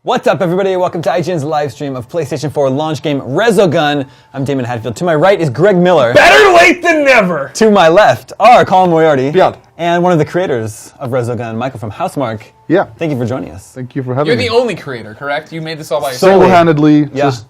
What's up, everybody? Welcome to IGN's live stream of PlayStation 4 launch game Resogun. I'm Daemon Hatfield. To my right is Greg Miller. Better late than never! To my left are Colin Moriarty. Beyond. And one of the creators of Resogun, Michael from Housemarque. Yeah. Thank you for joining us. Thank you for having You're me. the only creator, correct? You made this all by yourself? Single-handedly, Yeah. just,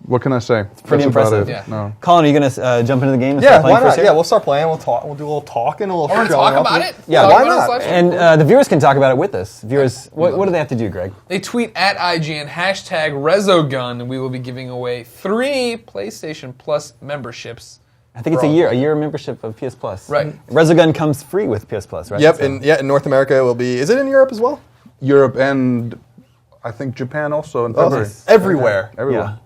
what can I say? It's pretty impressive. Yeah. No. Colin, are you going to jump into the game and Yeah, start playing why for us not? here? Yeah, we'll start playing. We'll talk. We'll do a little talking, a little. We're going to showing talk up. about it? Yeah, Talk why about not? it? And the viewers can talk about it with us. Viewers, what do they have to do, Greg? They tweet at IGN, hashtag Resogun, and we will be giving away 3 PlayStation Plus memberships. I think it's a year membership of PS Plus. Right. Resogun comes free with PS Plus, right? Yep, So- in North America it will be. Is it in Europe as well? Europe and I think Japan also in February. Everywhere. Everywhere.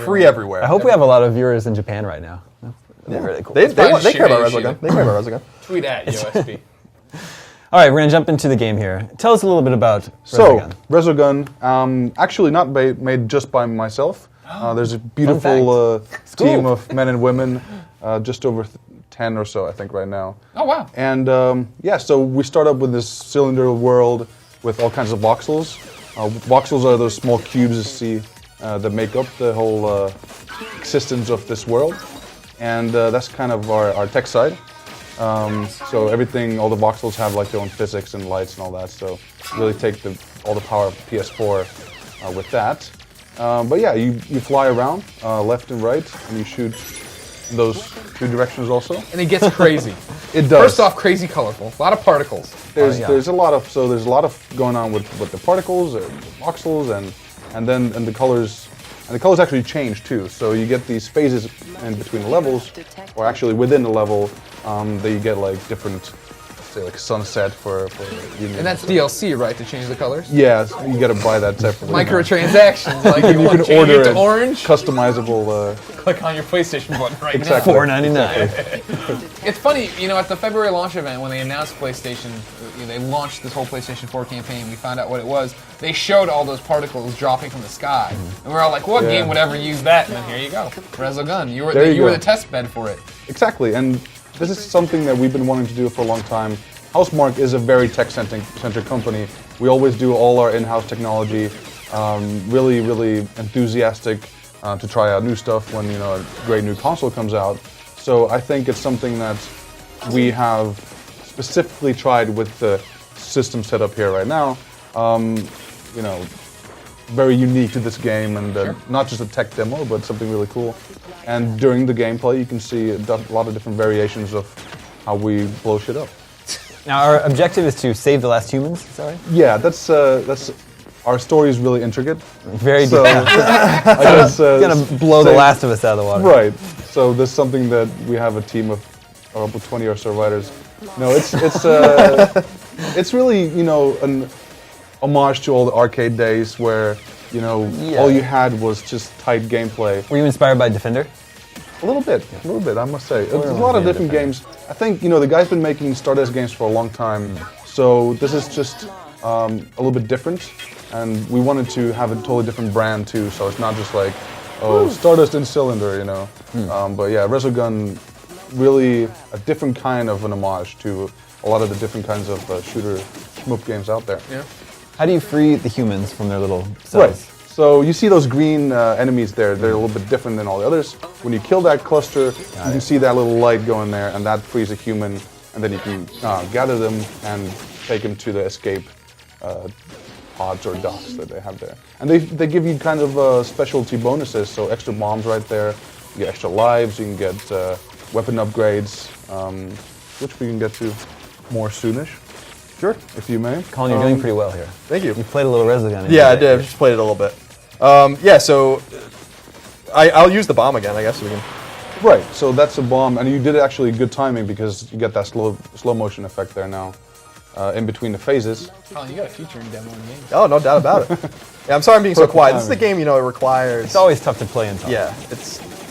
Free everywhere. I hope we have a lot of viewers in Japan right now. That'd be really cool. They Fine, care about share Resogun. it. They care about Resogun. Tweet at USP. All right, we're going to jump into the game here. Tell us a little bit about So, Resogun. Resogun, actually not made just by myself. There's a beautiful team of men and women, just over 10 or so, I think, right now. Oh, wow. And so we start up with this cylinder world with all kinds of voxels. Voxels are those small cubes you see that make up the whole existence of this world. And that's kind of our tech side. So everything, all the voxels have like their own physics and lights and all that. So really take all the power of PS4 with that. But yeah, you fly around left and right, and you shoot in those 2 directions also. And it gets crazy. It does. First off, crazy colorful. A lot of particles. There's a lot of going on with the particles, the voxels, and the colors. And the colors actually change too. So you get these phases in between the levels, or actually within the level, that you get like different, say like sunset for And that's DLC, right, to change the colors? Yeah, so you got to buy that separately. Microtransactions. Like you You want can to change order it to it, orange, customizable. click on your PlayStation button right Exactly. now. $4.99. It's funny, at the February launch event when they announced PlayStation, they launched this whole PlayStation 4 campaign, we found out what it was. They showed all those particles dropping from the sky. And we're all like, what game would ever use that? And then here you go, Resogun. You were the test bed for it. Exactly, and this is something that we've been wanting to do for a long time. Housemarque is a very tech-centric company. We always do all our in-house technology, really, really enthusiastic to try out new stuff when a great new console comes out. So I think it's something that we have specifically tried with the system set up here right now. Very unique to this game, and not just a tech demo, but something really cool. And during the gameplay, you can see a lot of different variations of how we blow shit up. Now, our objective is to save the last humans, is that right? Yeah, that's our story is really intricate. Very deep. So It's going to blow The Last of Us out of the water. Right. So there's something that we have a team of about 20 or so writers. No, it's really an homage to all the arcade days where all you had was just tight gameplay. Were you inspired by Defender? A little bit, I must say. There's a lot of different games. I think the guy's been making Stardust games for a long time, so this is just a little bit different, and we wanted to have a totally different brand too. So it's not just like, Stardust in cylinder, But yeah, Resogun, really a different kind of an homage to a lot of the different kinds of shooter shmup games out there. Yeah. How do you free the humans from their little cells? Right. So you see those green enemies there. They're a little bit different than all the others. When you kill that cluster, you can see that little light go in there, and that frees a human. And then you can gather them and take them to the escape pods or docks that they have there. And they give you kind of specialty bonuses, so extra bombs right there. You get extra lives. You can get weapon upgrades, which we can get to more soonish. Sure, if you may. Colin, you're doing pretty well here. Thank you. You played a little Resogun. Yeah, I did. I just played it a little bit. So I'll use the bomb again, I guess. So we can. Right, so that's a bomb, and you did actually good timing because you get that slow motion effect there now, in between the phases. Colin, you got a feature in demo in the game. Oh, no doubt about it. Yeah, I'm sorry I'm being so quiet. This is the game, it requires. It's always tough to play in time. Yeah,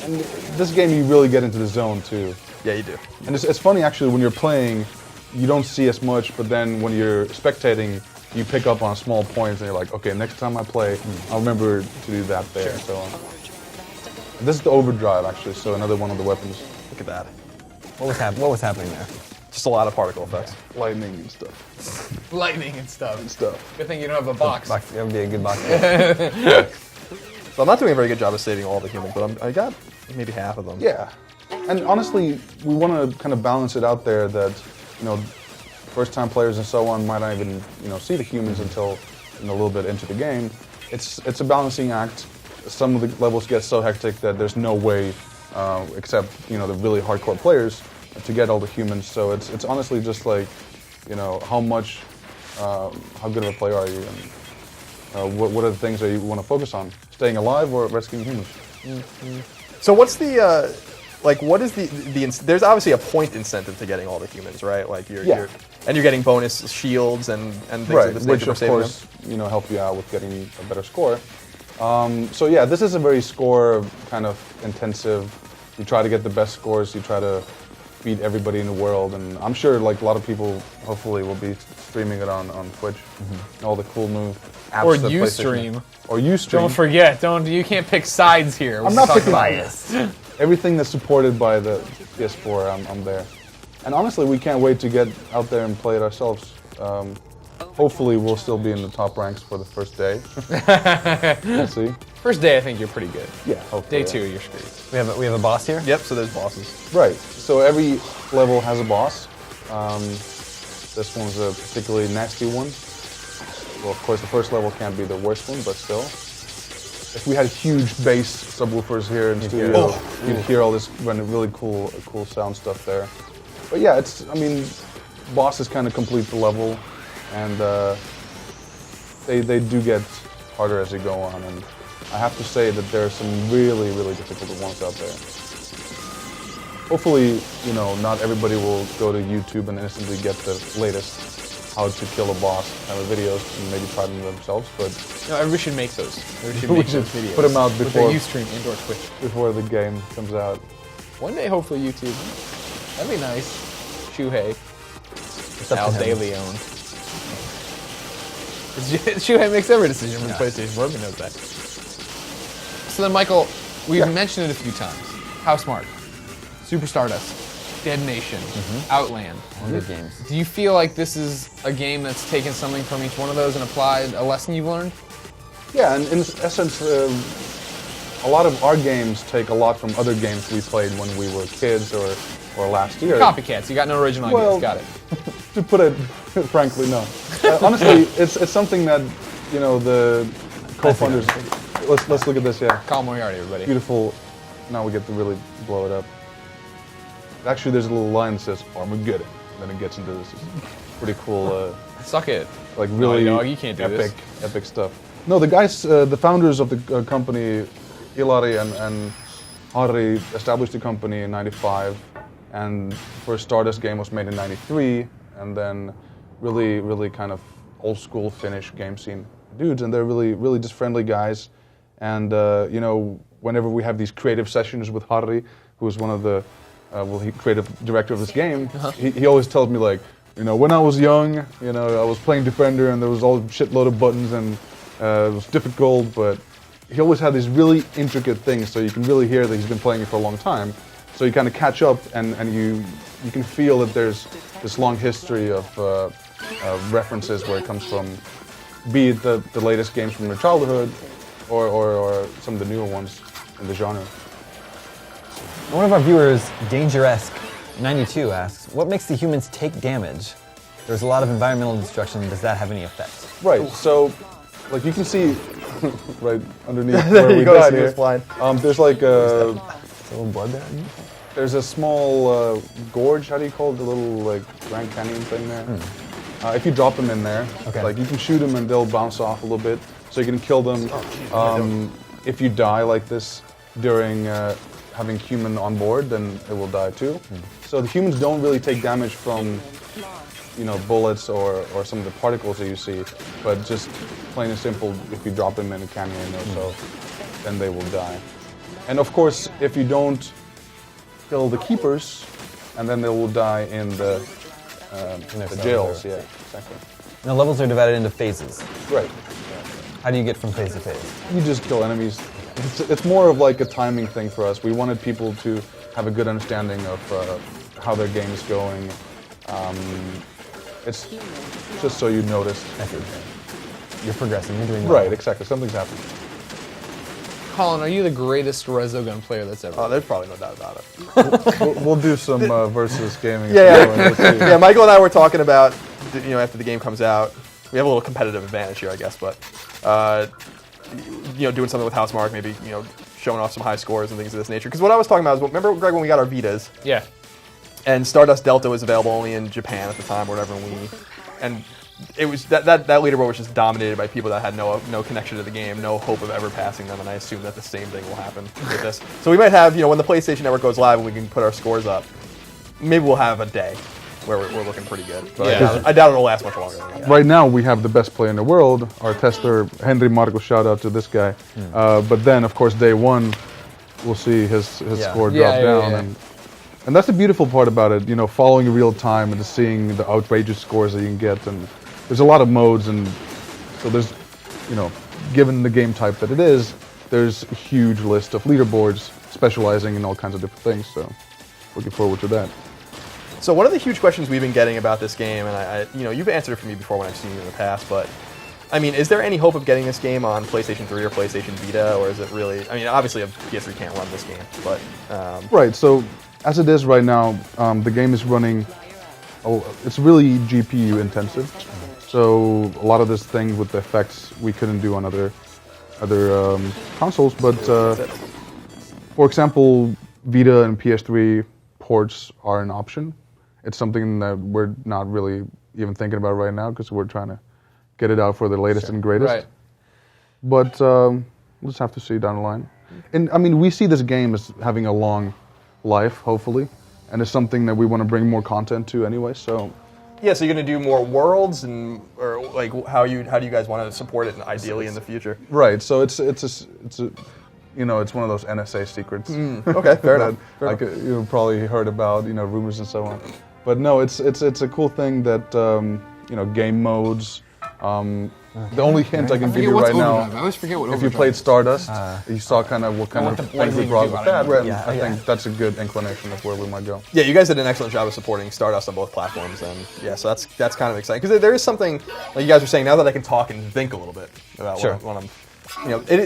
And this game you really get into the zone too. Yeah, you do. And it's funny actually when you're playing, you don't see as much, but then when you're spectating, you pick up on small points, and you're like, okay, next time I play, I'll remember to do that there. Sure. So this is the overdrive actually, so another one of the weapons. Look at that. What was happening there? Just a lot of particle effects. Lightning and stuff. Lightning and stuff. Good thing you don't have a box. That would be a good box. So I'm not doing a very good job of saving all the humans, but I got maybe half of them. Yeah. And honestly, we want to kind of balance it out there that, first-time players and so on might not even, see the humans until a little bit into the game. It's a balancing act. Some of the levels get so hectic that there's no way, except, the really hardcore players, to get all the humans. So it's honestly just like, how good of a player are you, and what are the things that you want to focus on? Staying alive or rescuing humans? So what's the what is the there's obviously a point incentive to getting all the humans, right? Like you're getting bonus shields and things right, of this which nature of for saving course them. help you out with getting a better score. So yeah, this is a very score kind of intensive. You try to get the best scores. You try to beat everybody in the world, and I'm sure like a lot of people hopefully will be streaming it on Twitch. All the cool new apps. Or that Ustream. Or Ustream. Don't forget, you can't pick sides here. I'm not picking biased. Everything that's supported by the PS4, I'm there. And honestly, we can't wait to get out there and play it ourselves. Hopefully, we'll still be in the top ranks for the first day. We'll see. First day, I think you're pretty good. Yeah, hopefully. Day 2, you're screwed. We have a boss here? Yep. So there's bosses. Right. So every level has a boss. This one's a particularly nasty one. Well, of course, the first level can't be the worst one, but still. If we had huge bass subwoofers here in the studio, you'd hear all this really cool sound stuff there. But yeah, bosses kind of complete the level, and they do get harder as they go on. And I have to say that there are some really, really difficult ones out there. Hopefully, not everybody will go to YouTube and instantly get the latest how to kill a boss kind of videos and maybe try them themselves, but Everybody should make those. Everybody should make those videos. put them out with before their Ustream and or Twitch. before the game comes out. One day, hopefully, YouTube. That'd be nice. Shuhei. up Al to De him. Leon. Shuhei makes every decision for the PlayStation 4. Everybody knows that. So then, Michael, we've mentioned it a few times. Housemarque, Super Stardust, Dead Nation, Outland. All good games. Do you feel like this is a game that's taken something from each one of those and applied a lesson you've learned? Yeah, and in essence, a lot of our games take a lot from other games we played when we were kids or last year. Copycats. You got no original ideas. Got it. To put it frankly, no. Honestly, it's something that the co-founders. Let's look at this. Yeah, Colin Moriarty, everybody. beautiful. Now we get to really blow it up. Actually, there's a little line that says Armageddon. Then it gets into this pretty cool, Suck it. like really Naughty Dog, you can't do epic stuff. No, the guys, the founders of the company, Ilari and Harri, established the company in '95, and the first Stardust game was made in '93, and then really kind of old school Finnish game scene dudes, and they're really just friendly guys. And whenever we have these creative sessions with Harri, who is one of the creative director of this game, he always tells me like, when I was young, I was playing Defender and there was all shitload of buttons and it was difficult, but he always had these really intricate things, so you can really hear that he's been playing it for a long time. So you kind of catch up and you can feel that there's this long history of references where it comes from, be it the latest games from their childhood or some of the newer ones in the genre. One of our viewers, Dangeresque92, asks, what makes the humans take damage? There's a lot of environmental destruction. Does that have any effect? Right, so like you can see right underneath where we died here, there's like a little blood there? there's a small gorge, how do you call it, the little like Grand Canyon thing there. If you drop them in there, like you can shoot them and they'll bounce off a little bit, so you can kill them. If you die like this during having human on board, then it will die too. So the humans don't really take damage from bullets or some of the particles that you see, but just plain and simple, if you drop them in a canyon or so, then they will die. And of course, if you don't kill the keepers, and then they will die in the jails. Yeah, exactly. And the levels are divided into phases. Right. How do you get from phase to phase? You just kill enemies. It's more of like a timing thing for us. We wanted people to have a good understanding of how their game is going, It's just so you notice. I see. You're progressing. You're doing well. Right, exactly. Something's happening. Colin, are you the greatest Resogun player that's ever? Oh, there's probably no doubt about it. We'll do some versus gaming. Yeah, Michael and I were talking about, after the game comes out, we have a little competitive advantage here, I guess, but, doing something with Housemarque, maybe, showing off some high scores and things of this nature. Because what I was talking about is, remember, Greg, when we got our Vitas? Yeah. And Stardust Delta was available only in Japan at the time, or whatever, and it was that leaderboard was just dominated by people that had no connection to the game, no hope of ever passing them, and I assume that the same thing will happen with this. So we might have, when the PlayStation Network goes live and we can put our scores up, maybe we'll have a day where we're looking pretty good. But Yeah. I doubt it'll last much longer than that. Right now, we have the best player in the world, our tester, Henry Marco, shout out to this guy. But then, of course, day one, we'll see his score drop down. And that's the beautiful part about it, following real time and just seeing the outrageous scores that you can get. And there's a lot of modes, and so there's, given the game type that it is, there's a huge list of leaderboards specializing in all kinds of different things. So looking forward to that. So one of the huge questions we've been getting about this game, and I you've answered it for me before when I've seen you in the past, but I mean, is there any hope of getting this game on PlayStation 3 or PlayStation Vita, or is it really? I mean, obviously a PS3 can't run this game, but Right. So as it is right now, the game is running. It's really GPU intensive. So a lot of this thing with the effects we couldn't do on other consoles, but for example, Vita and PS3 ports are an option. It's something that we're not really even thinking about right now because we're trying to get it out for the latest and greatest. Right. But we'll just have to see down the line. And I mean, we see this game as having a long life, hopefully, and it's something that we want to bring more content to anyway. So. yeah, so you're gonna do more worlds, or like how do you guys want to support it ideally in the future? Right. So it's one of those NSA secrets. Okay, fair enough. Like you've probably heard about, rumors and so on. But no, it's a cool thing that game modes. The only hint I can give you right now, I always forget what if you Overdrive played is. Stardust, you saw kind of what kind of what things does we it brought do? with I that. don't know. And I think that's a good inclination of where we might go. Yeah, you guys did an excellent job of supporting Stardust on both platforms, and yeah, so that's kind of exciting because there is something like you guys were saying now that I can talk and think a little bit about what I'm.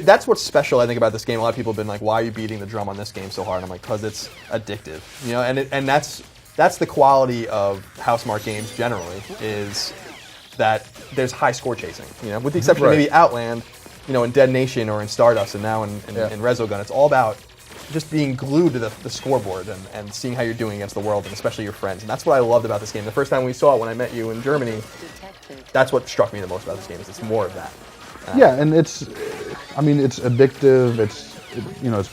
That's what's special I think about this game. A lot of people have been like, "Why are you beating the drum on this game so hard?" And I'm like, "Because it's addictive." And that's the quality of Housemarque games generally is that there's high score chasing. With the exception of maybe Outland, in Dead Nation or in Stardust, and now in Resogun, it's all about just being glued to the scoreboard and seeing how you're doing against the world and especially your friends. And that's what I loved about this game. The first time we saw it when I met you in Germany, that's what struck me the most about this game. Is it's more of that. Yeah, and it's addictive. It's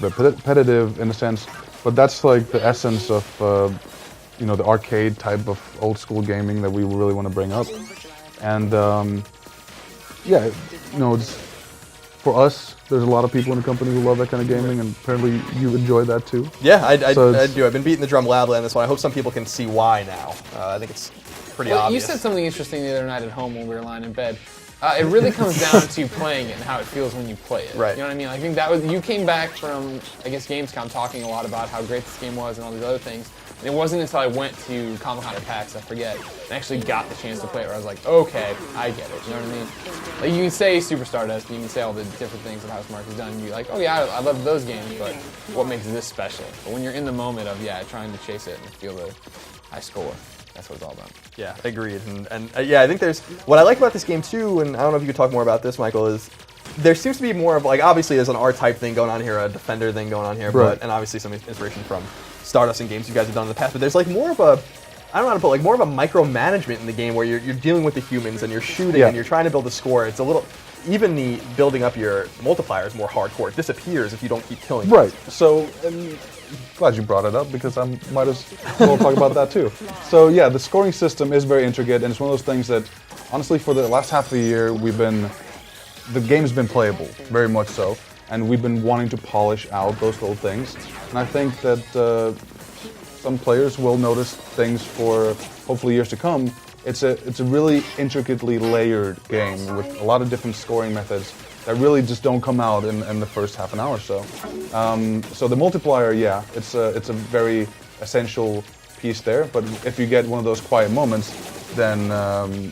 repetitive in a sense, but that's like the essence of the arcade type of old school gaming that we really want to bring up. And it's for us. There's a lot of people in the company who love that kind of gaming, and apparently you enjoy that too. Yeah, I do. I've been beating the drum loudly on this one. I hope some people can see why now. I think it's pretty obvious. You said something interesting the other night at home when we were lying in bed. It really comes down to playing it and how it feels when you play it. Right. You know what I mean? I think that was you came back from Gamescom talking a lot about how great this game was and all these other things. And it wasn't until I went to Comic-Con or PAX, I forget, and actually got the chance to play it where I was like, okay, I get it. You know what I mean? Like you can say Super Stardust, you can say all the different things that Housemarque has done, and you're like, oh yeah, I love those games, but what makes this special? But when you're in the moment of trying to chase it and feel the high score, that's what it's all about. Yeah, agreed. And I think there's what I like about this game too, and I don't know if you could talk more about this, Michael, is there seems to be more of like obviously there's an R-type thing going on here, a defender thing going on here, right. and obviously some inspiration from Stardust and games you guys have done in the past. But there's like more of a I don't know how to put more of a micromanagement in the game where you're dealing with the humans and you're shooting and you're trying to build a score. It's a little even the building up your multiplier is more hardcore. It disappears if you don't keep killing. Right. So. Glad you brought it up because I might as well talk about that too. So yeah, the scoring system is very intricate, and it's one of those things that, honestly, for the last half of the year, the game's been playable, very much so, and we've been wanting to polish out those little things. And I think that some players will notice things for hopefully years to come. It's a really intricately layered game with a lot of different scoring methods that really just don't come out in the first half an hour or so. So the multiplier, it's a very essential piece there. But if you get one of those quiet moments, then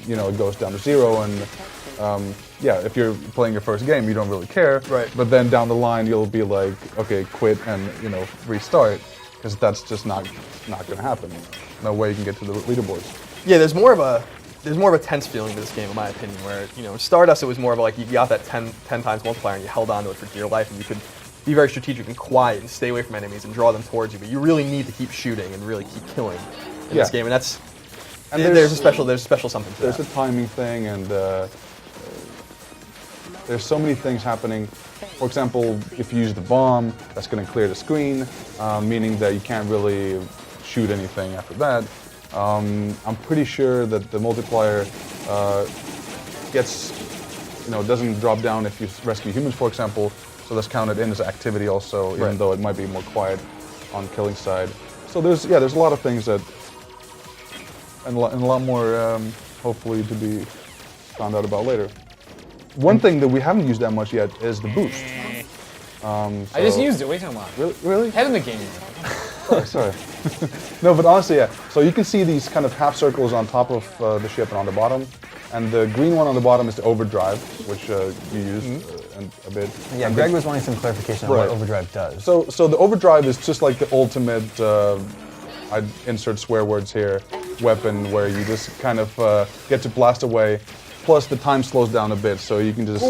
you know, it goes down to 0. And yeah, if you're playing your first game, you don't really care. Right. But then down the line, you'll be like, okay, quit and, you know, restart, because that's just not going to happen. No way you can get to the leaderboards. Yeah, there's more of a tense feeling to this game, in my opinion. Where, you know, Stardust, it was more of like you got that 10 times multiplier and you held on to it for dear life, and you could be very strategic and quiet and stay away from enemies and draw them towards you. But you really need to keep shooting and really keep killing in this game, and that's. And there's a special something to There's that. a timing thing, and there's so many things happening. For example, if you use the bomb, that's going to clear the screen, meaning that you can't really shoot anything after that. I'm pretty sure that the multiplier gets, you know, doesn't drop down if you rescue humans, for example. So that's counted in as activity also, even though it might be more quiet on killing side. So there's a lot of things that, and a lot more hopefully to be found out about later. One thing that we haven't used that much yet is the boost. I just used it. What are you talking about? Really? Head in the game. Sorry. No, but honestly, yeah. So you can see these kind of half circles on top of the ship and on the bottom. And the green one on the bottom is the overdrive, which you use a bit. Yeah, Greg was wanting some clarification on what overdrive does. So the overdrive is just like the ultimate, I'd insert swear words here, weapon where you just kind of get to blast away. Plus the time slows down a bit, so you can just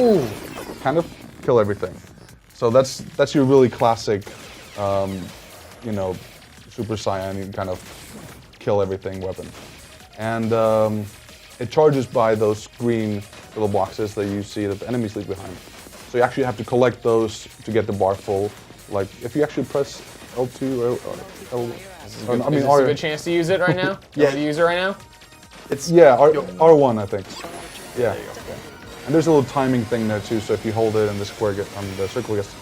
kind of kill everything. So that's your really classic, you know, Super Saiyan kind of kill everything weapon. And it charges by those green little boxes that you see that the enemies leave behind. So you actually have to collect those to get the bar full. Like if you actually press L2 or L1. Is this a good chance to use it right now? Yeah. To use it right now? It's R1, I think. Yeah. And there's a little timing thing there too. So if you hold it and the square the circle gets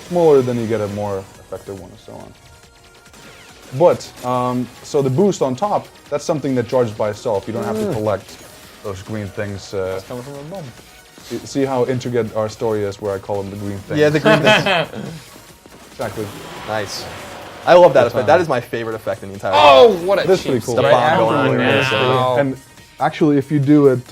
smaller, then you get a more effective one and so on. But so the boost on top, that's something that charges by itself. You don't have to collect those green things. It's coming from a bomb. See how intricate our story is, where I call them the green things. Yeah, the green things. Exactly. Nice. I love that effect. That is my favorite effect in the entire game. Oh, what a That's cheap pretty cool. The start. bomb going on Now. And actually, if you do it,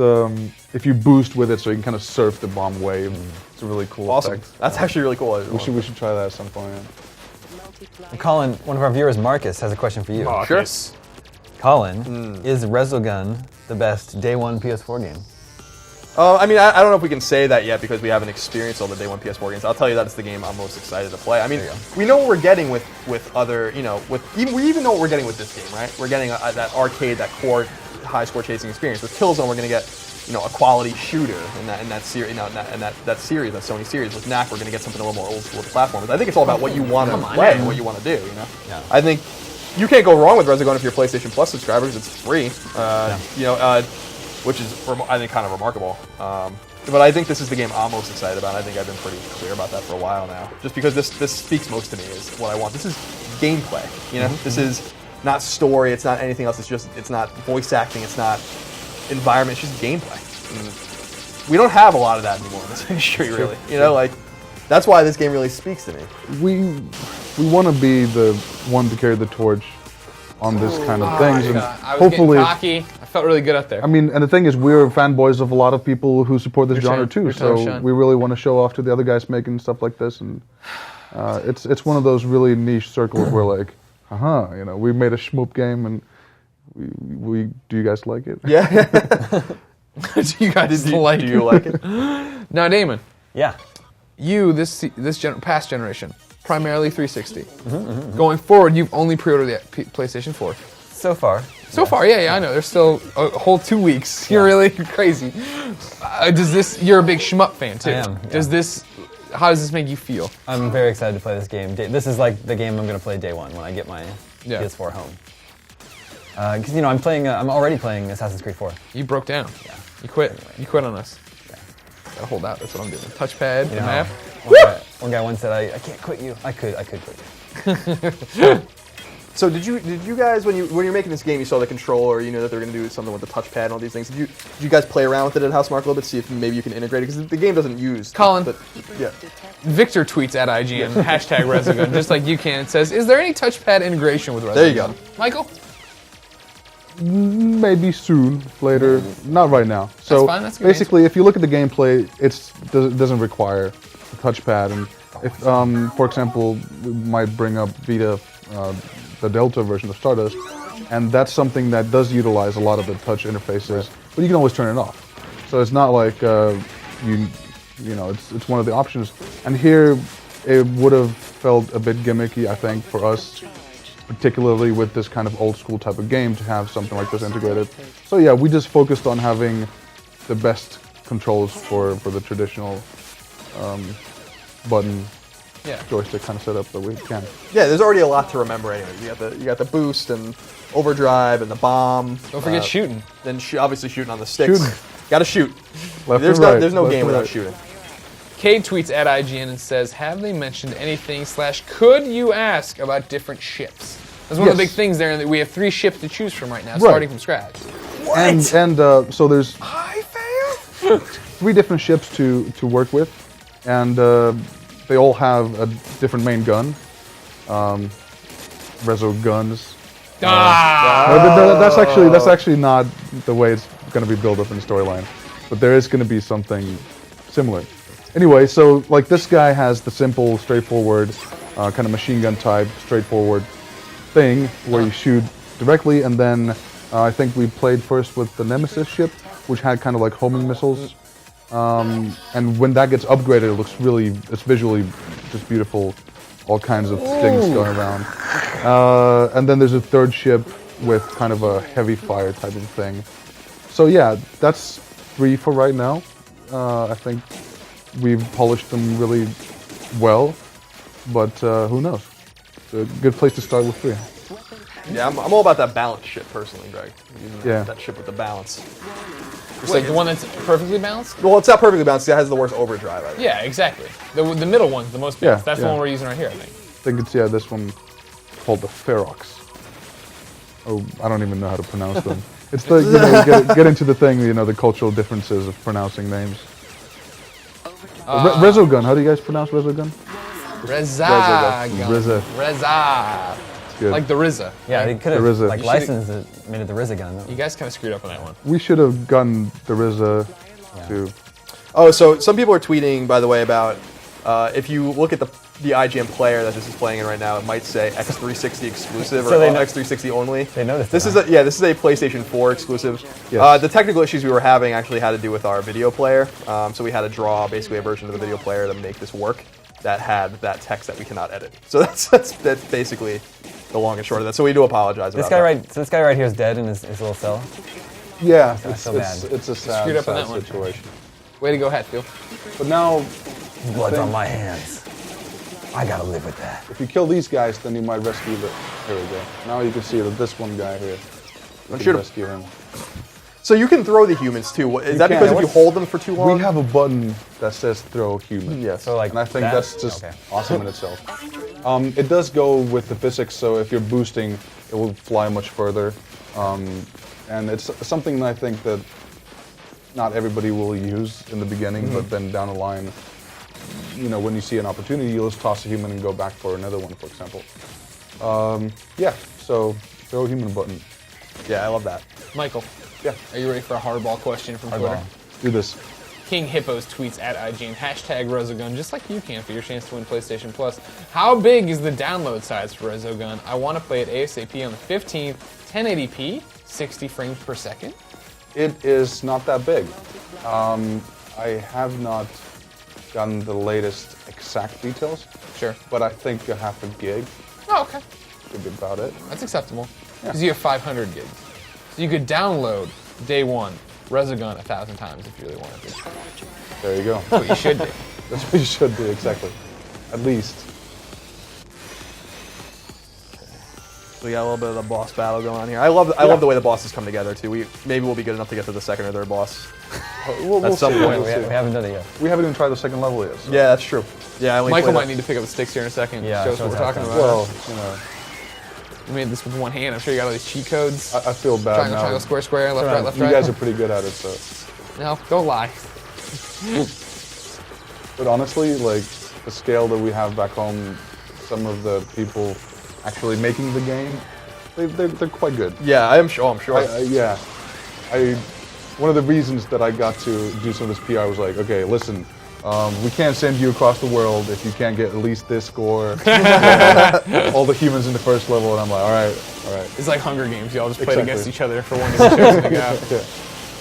if you boost with it, so you can kind of surf the bomb wave, it's a really cool Awesome. effect. That's actually really cool. We should try that at some point. Yeah. And Colin, one of our viewers, Marcus, has a question for you. Sure. Colin, is Resogun the best day one PS4 game? I mean, I don't know if we can say that yet because we haven't experienced all the day one PS4 games. I'll tell you that's the game I'm most excited to play. I mean, we know what we're getting with other, you know, we even know what we're getting with this game, right? We're getting that arcade, that core high score chasing experience. With Killzone, we're going to get, you know, a quality shooter in that series, you know, that series, that Sony series. With Knack, we're going to get something a little more old school with the platformers. I think it's all about what you want to play and what you want to do. You know, I think you can't go wrong with Resogun if you're PlayStation Plus subscribers. It's free. You know. Which is, I think, kind of remarkable. But I think this is the game I'm most excited about. I think I've been pretty clear about that for a while now. Just because this speaks most to me is what I want. This is gameplay. You know, this is not story. It's not anything else. It's not voice acting. It's not environment. It's just gameplay. And we don't have a lot of that anymore in this industry, really. You know, like that's why this game really speaks to me. We want to be the one to carry the torch on this kind of things, and I was hopefully, getting cocky. I felt really good up there. I mean, and the thing is, we're fanboys of a lot of people who support this genre too. So Sean. we really want to show off to the other guys making stuff like this, and it's one of those really niche circles where like, you know, we made a shmoop game, and we do you guys like it? Yeah. Do you guys like Do you like it? Now, Damon, Yeah. you past generation, primarily 360. Going forward, you've only pre-ordered the PlayStation 4. So far. So far, yeah, I know. There's still a whole 2 weeks. You're really crazy. You're a big shmup fan, too. I am, yeah. How does this make you feel? I'm very excited to play this game. This is like the game I'm going to play day one when I get my PS4 home. Because, you know, I'm already playing Assassin's Creed 4. You broke down. Yeah. You quit. You quit on us. Yeah. Gotta hold out. That's what I'm doing. Touchpad, the You know, map. one guy once said, I can't quit you. I could quit you. So did you guys when you're making this game, you saw the controller, you knew that they were going to do something with the touchpad and all these things. Did you guys play around with it at Housemarque a little bit, see if maybe you can integrate it? Because the game doesn't use Colin. Yeah. Victor tweets at IGN, #Resogun, just like you can. It says, is there any touchpad integration with Resogun? There you go. Michael? Maybe soon, later, not right now. So fine, that's a good basically, if you look at the gameplay, it doesn't require a touchpad. And if, for example, we might bring up Vita, the Delta version of Stardust, and that's something that does utilize a lot of the touch interfaces, but you can always turn it off. So it's not like you know, it's one of the options. And here, it would have felt a bit gimmicky, I think, for us, particularly with this kind of old school type of game, to have something like this integrated. So yeah, we just focused on having the best controls for the traditional button joystick kind of setup that we can. Yeah, there's already a lot to remember anyway. You got the boost and overdrive and the bomb. Don't forget shooting. Then obviously shooting on the sticks. Got to shoot. Left There's and right, no left game and without right. shooting. Cade tweets at IGN and says, have they mentioned anything / could you ask about different ships? That's one of the big things there, that we have 3 ships to choose from right now, starting from scratch. And so there's I failed! 3 different ships to work with, and they all have a different main gun. Resoguns. That's actually not the way it's going to be built up in the storyline, but there is going to be something similar. Anyway, so like this guy has the simple, straightforward, kind of machine gun type, straightforward thing where you shoot directly, and then I think we played first with the Nemesis ship, which had kind of like homing missiles. And when that gets upgraded, it's visually just beautiful. All kinds of things going around. And then there's a 3rd ship with kind of a heavy fire type of thing. So yeah, that's 3 for right now. I think we've polished them really well, but who knows? It's a good place to start with 3. Yeah, I'm all about that balance ship personally, Greg. Yeah. That ship with the balance. Wait, the one that's perfectly balanced? Well, it's not perfectly balanced. It has the worst overdrive, I think. Yeah, exactly. The middle one's the most balanced. Yeah, That's the one we're using right here, I think. I think it's, this one called the Ferox. Oh, I don't even know how to pronounce them. It's the, get into the thing, the cultural differences of pronouncing names. Resogun, how do you guys pronounce Resogun? Resogun. Reza. Good. Like the RZA. Yeah, they could have RZA. like licensed it, made it the Resogun. You guys kind of screwed up on that one. We should have gotten the RZA too. Oh, so some people are tweeting, by the way, about if you look at the IGN player that this is playing in right now, it might say X360 exclusive or X360 only. They noticed this it, this is a PlayStation 4 exclusive. Yes. The technical issues we were having actually had to do with our video player. So we had to draw basically a version of the video player to make this work that had that text that we cannot edit. So that's basically the long and short of that. So we do apologize about that. So this guy right here is dead in his little cell. Yeah, I feel bad. it's a sad, Screwed up on sad that one. situation. Way to go, Hatfield. But now, Blood's on my hands. I gotta live with that. if you kill these guys, then you might rescue the. Here we go. Now you can see that this one guy here. You can shoot him. rescue him. So you can throw the humans too. Is that can. because if you hold them for too long? We have a button that says throw human. Yes. So like And I think that? that's just Okay. awesome in itself. It does go with the physics, so if you're boosting, it will fly much further. And it's something that I think that not everybody will use in the beginning, but then down the line, when you see an opportunity, you'll just toss a human and go back for another one, for example. Yeah, so throw a human button. Yeah, I love that. Michael, Yeah, are you ready for a hardball question from Twitter? Hardball. do this. King Hippos tweets at IGN, #Resogun, just like you can for your chance to win PlayStation Plus. How big is the download size for Resogun? I want to play it ASAP on the 15th, 1080p, 60 frames per second. It is not that big. I have not gotten the latest exact details, Sure. but I think a half a gig Oh, okay. would be about it. That's acceptable. Because you have 500 gigs. So you could download day one Resogun 1,000 times if you really wanted to. There you go. That's what you should do. That's what you should do, exactly. At least. So we got a little bit of the boss battle going on here. I love the way the bosses come together too. Maybe we'll be good enough to get to the second or third boss. We'll At some see. point. We haven't done it yet. We haven't even tried the second level yet. So. Yeah, that's true. Yeah, I only Michael played might it. need to pick up the sticks here in a second. Yeah, Show us what shows we're how talking fast. about. Well, You made this with one hand. I'm sure you got all these cheat codes. I feel bad Triangle, now. triangle, square, square, left, right, left, You right. guys are pretty good at it, so. No, don't lie. But honestly, like, the scale that we have back home, some of the people actually making the game, they're quite good. Yeah, I'm sure. One of the reasons that I got to do some of this PR was like, okay, listen, we can't send you across the world if you can't get at least this score. All the humans in the first level, and I'm like, all right. It's like Hunger Games. Y'all just played Exactly. against each other for one of the chosen to go. Yeah.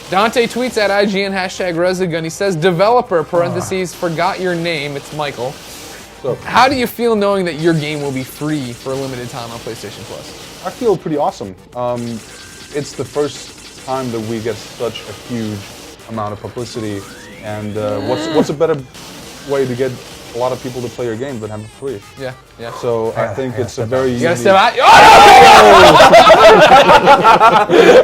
Dante tweets at IGN #Resogun. He says, developer, parentheses, forgot your name. It's Michael. So, How do you feel knowing that your game will be free for a limited time on PlayStation Plus? I feel pretty awesome. It's the first time that we get such a huge amount of publicity, and what's a better way to get a lot of people to play your game than have it free? Yeah. So I think it's a very You gotta unique... step out.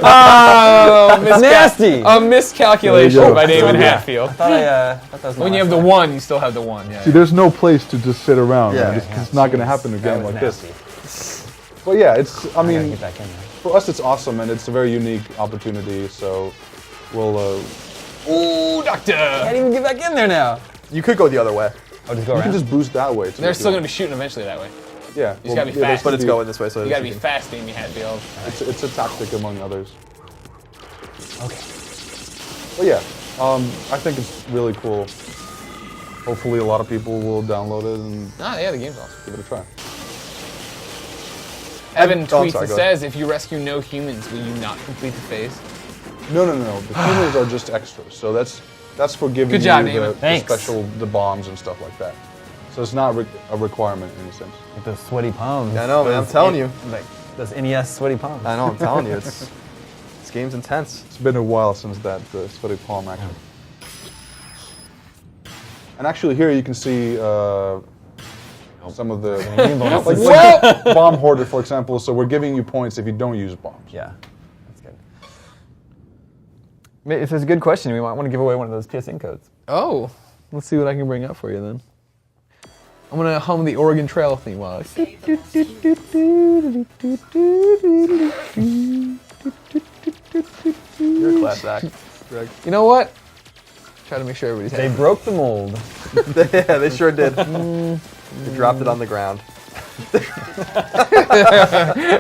Oh, Nasty! A miscalculation There you go. by Daemon Yeah. Hatfield. I thought that was When my you have the last one, you still have the one. Yeah. See, there's no place to just sit around. Yeah. Man. It's not going to happen That again was like nasty. this. But yeah, it's. I I gotta mean, get back in there. for us, it's awesome, and it's a very unique opportunity. So we'll. Ooh, doctor. Can't even get back in there now. You could go the other way. I'll just go You around. can just boost that way. They're still gonna be shooting eventually that way. Yeah. just gotta be fast. there's But it's gonna going this way, so You gotta be fast, Daemon Hatfield. It's a tactic among others. Okay. But yeah, I think it's really cool. Hopefully, a lot of people will download it and Yeah, the game's awesome. give it a try. Evan I'm tweets sorry, and go ahead. says, if you rescue no humans, will you not complete the phase? No. The humans are just extras. So that's for giving Good job, you Damon. Thanks. the bombs and stuff like that. So it's not a requirement in a sense. Like those sweaty palms. I know, man, I'm Those telling you. Like those NES sweaty palms. I know, I'm telling you, this game's intense. It's been a while since that sweaty palm action. And actually, here you can see some of the like bomb hoarder, for example. So we're giving you points if you don't use bombs. Yeah, that's good. If there's a good question, we might want to give away one of those PSN codes. Oh, let's see what I can bring up for you then. I'm gonna hum the Oregon Trail theme while I You're a class act, Greg. You know what? Try to make sure everybody's They happy. broke the mold. Yeah, they sure did. They dropped it on the ground.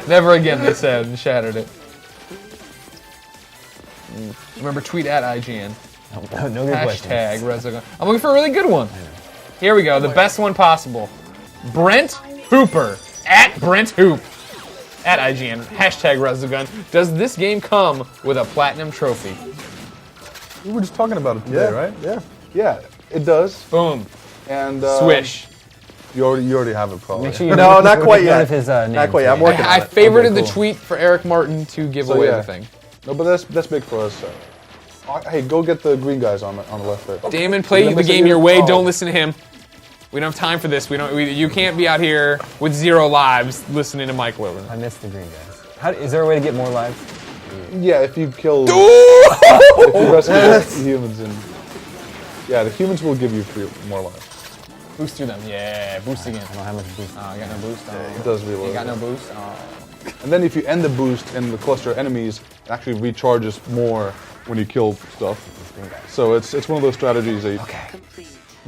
Never again, they said, and shattered it. Remember, tweet at IGN. No good questions. #Resogun. I'm looking for a really good one. Here we go, the best one possible. Brent Hooper, at Brent Hoop, at IGN, #Resogun. Does this game come with a platinum trophy? We were just talking about it today, right? Yeah. Yeah, it does. Boom. And Swish. You already have it, probably. Make sure you No, not we'll quite get one yet. of his Not names, quite yet. I'm yeah. working on I it. favorited Okay, the cool. tweet for Eric Martin to give So, away yeah. the thing. No, but that's big for us. Hey, go get the green guys on the left there. Damon, play Let the me game see your you. way. Oh. Don't listen to him. We don't have time for this. You can't be out here with 0 lives listening to Mike Wilson. I missed the green guys. Is there a way to get more lives? Yeah, if you kill, if you rescue the humans, yeah, the humans will give you more life. Boost through them. Yeah, boost again. I don't have much boost. Oh, I got no boost. It does reload. You got no boost? Oh. And then if you end the boost in the cluster of enemies, it actually recharges more when you kill stuff. So it's one of those strategies that you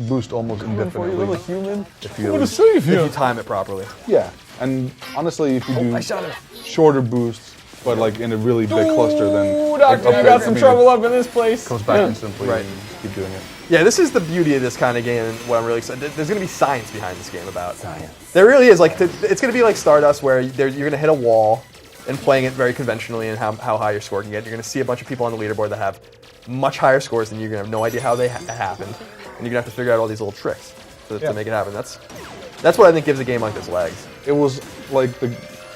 boost almost indefinitely. human. If you, If you time it properly. yeah, and honestly, if you do I shot him. shorter boosts, but like in a really big cluster, then Ooh, Doctor, it you got some trouble up in this place. goes back instantly Right. and you just keep doing it. Yeah, this is the beauty of this kind of game, and what I'm really excited. There's going to be science behind this game about. Science. There really is. Like, it's going to be like Stardust, where you're going to hit a wall, and playing it very conventionally, and how high your score can get. You're going to see a bunch of people on the leaderboard that have much higher scores than you. You're going to have no idea how they happened, and you're going to have to figure out all these little tricks to make it happen. That's what I think gives a game like this legs. It was like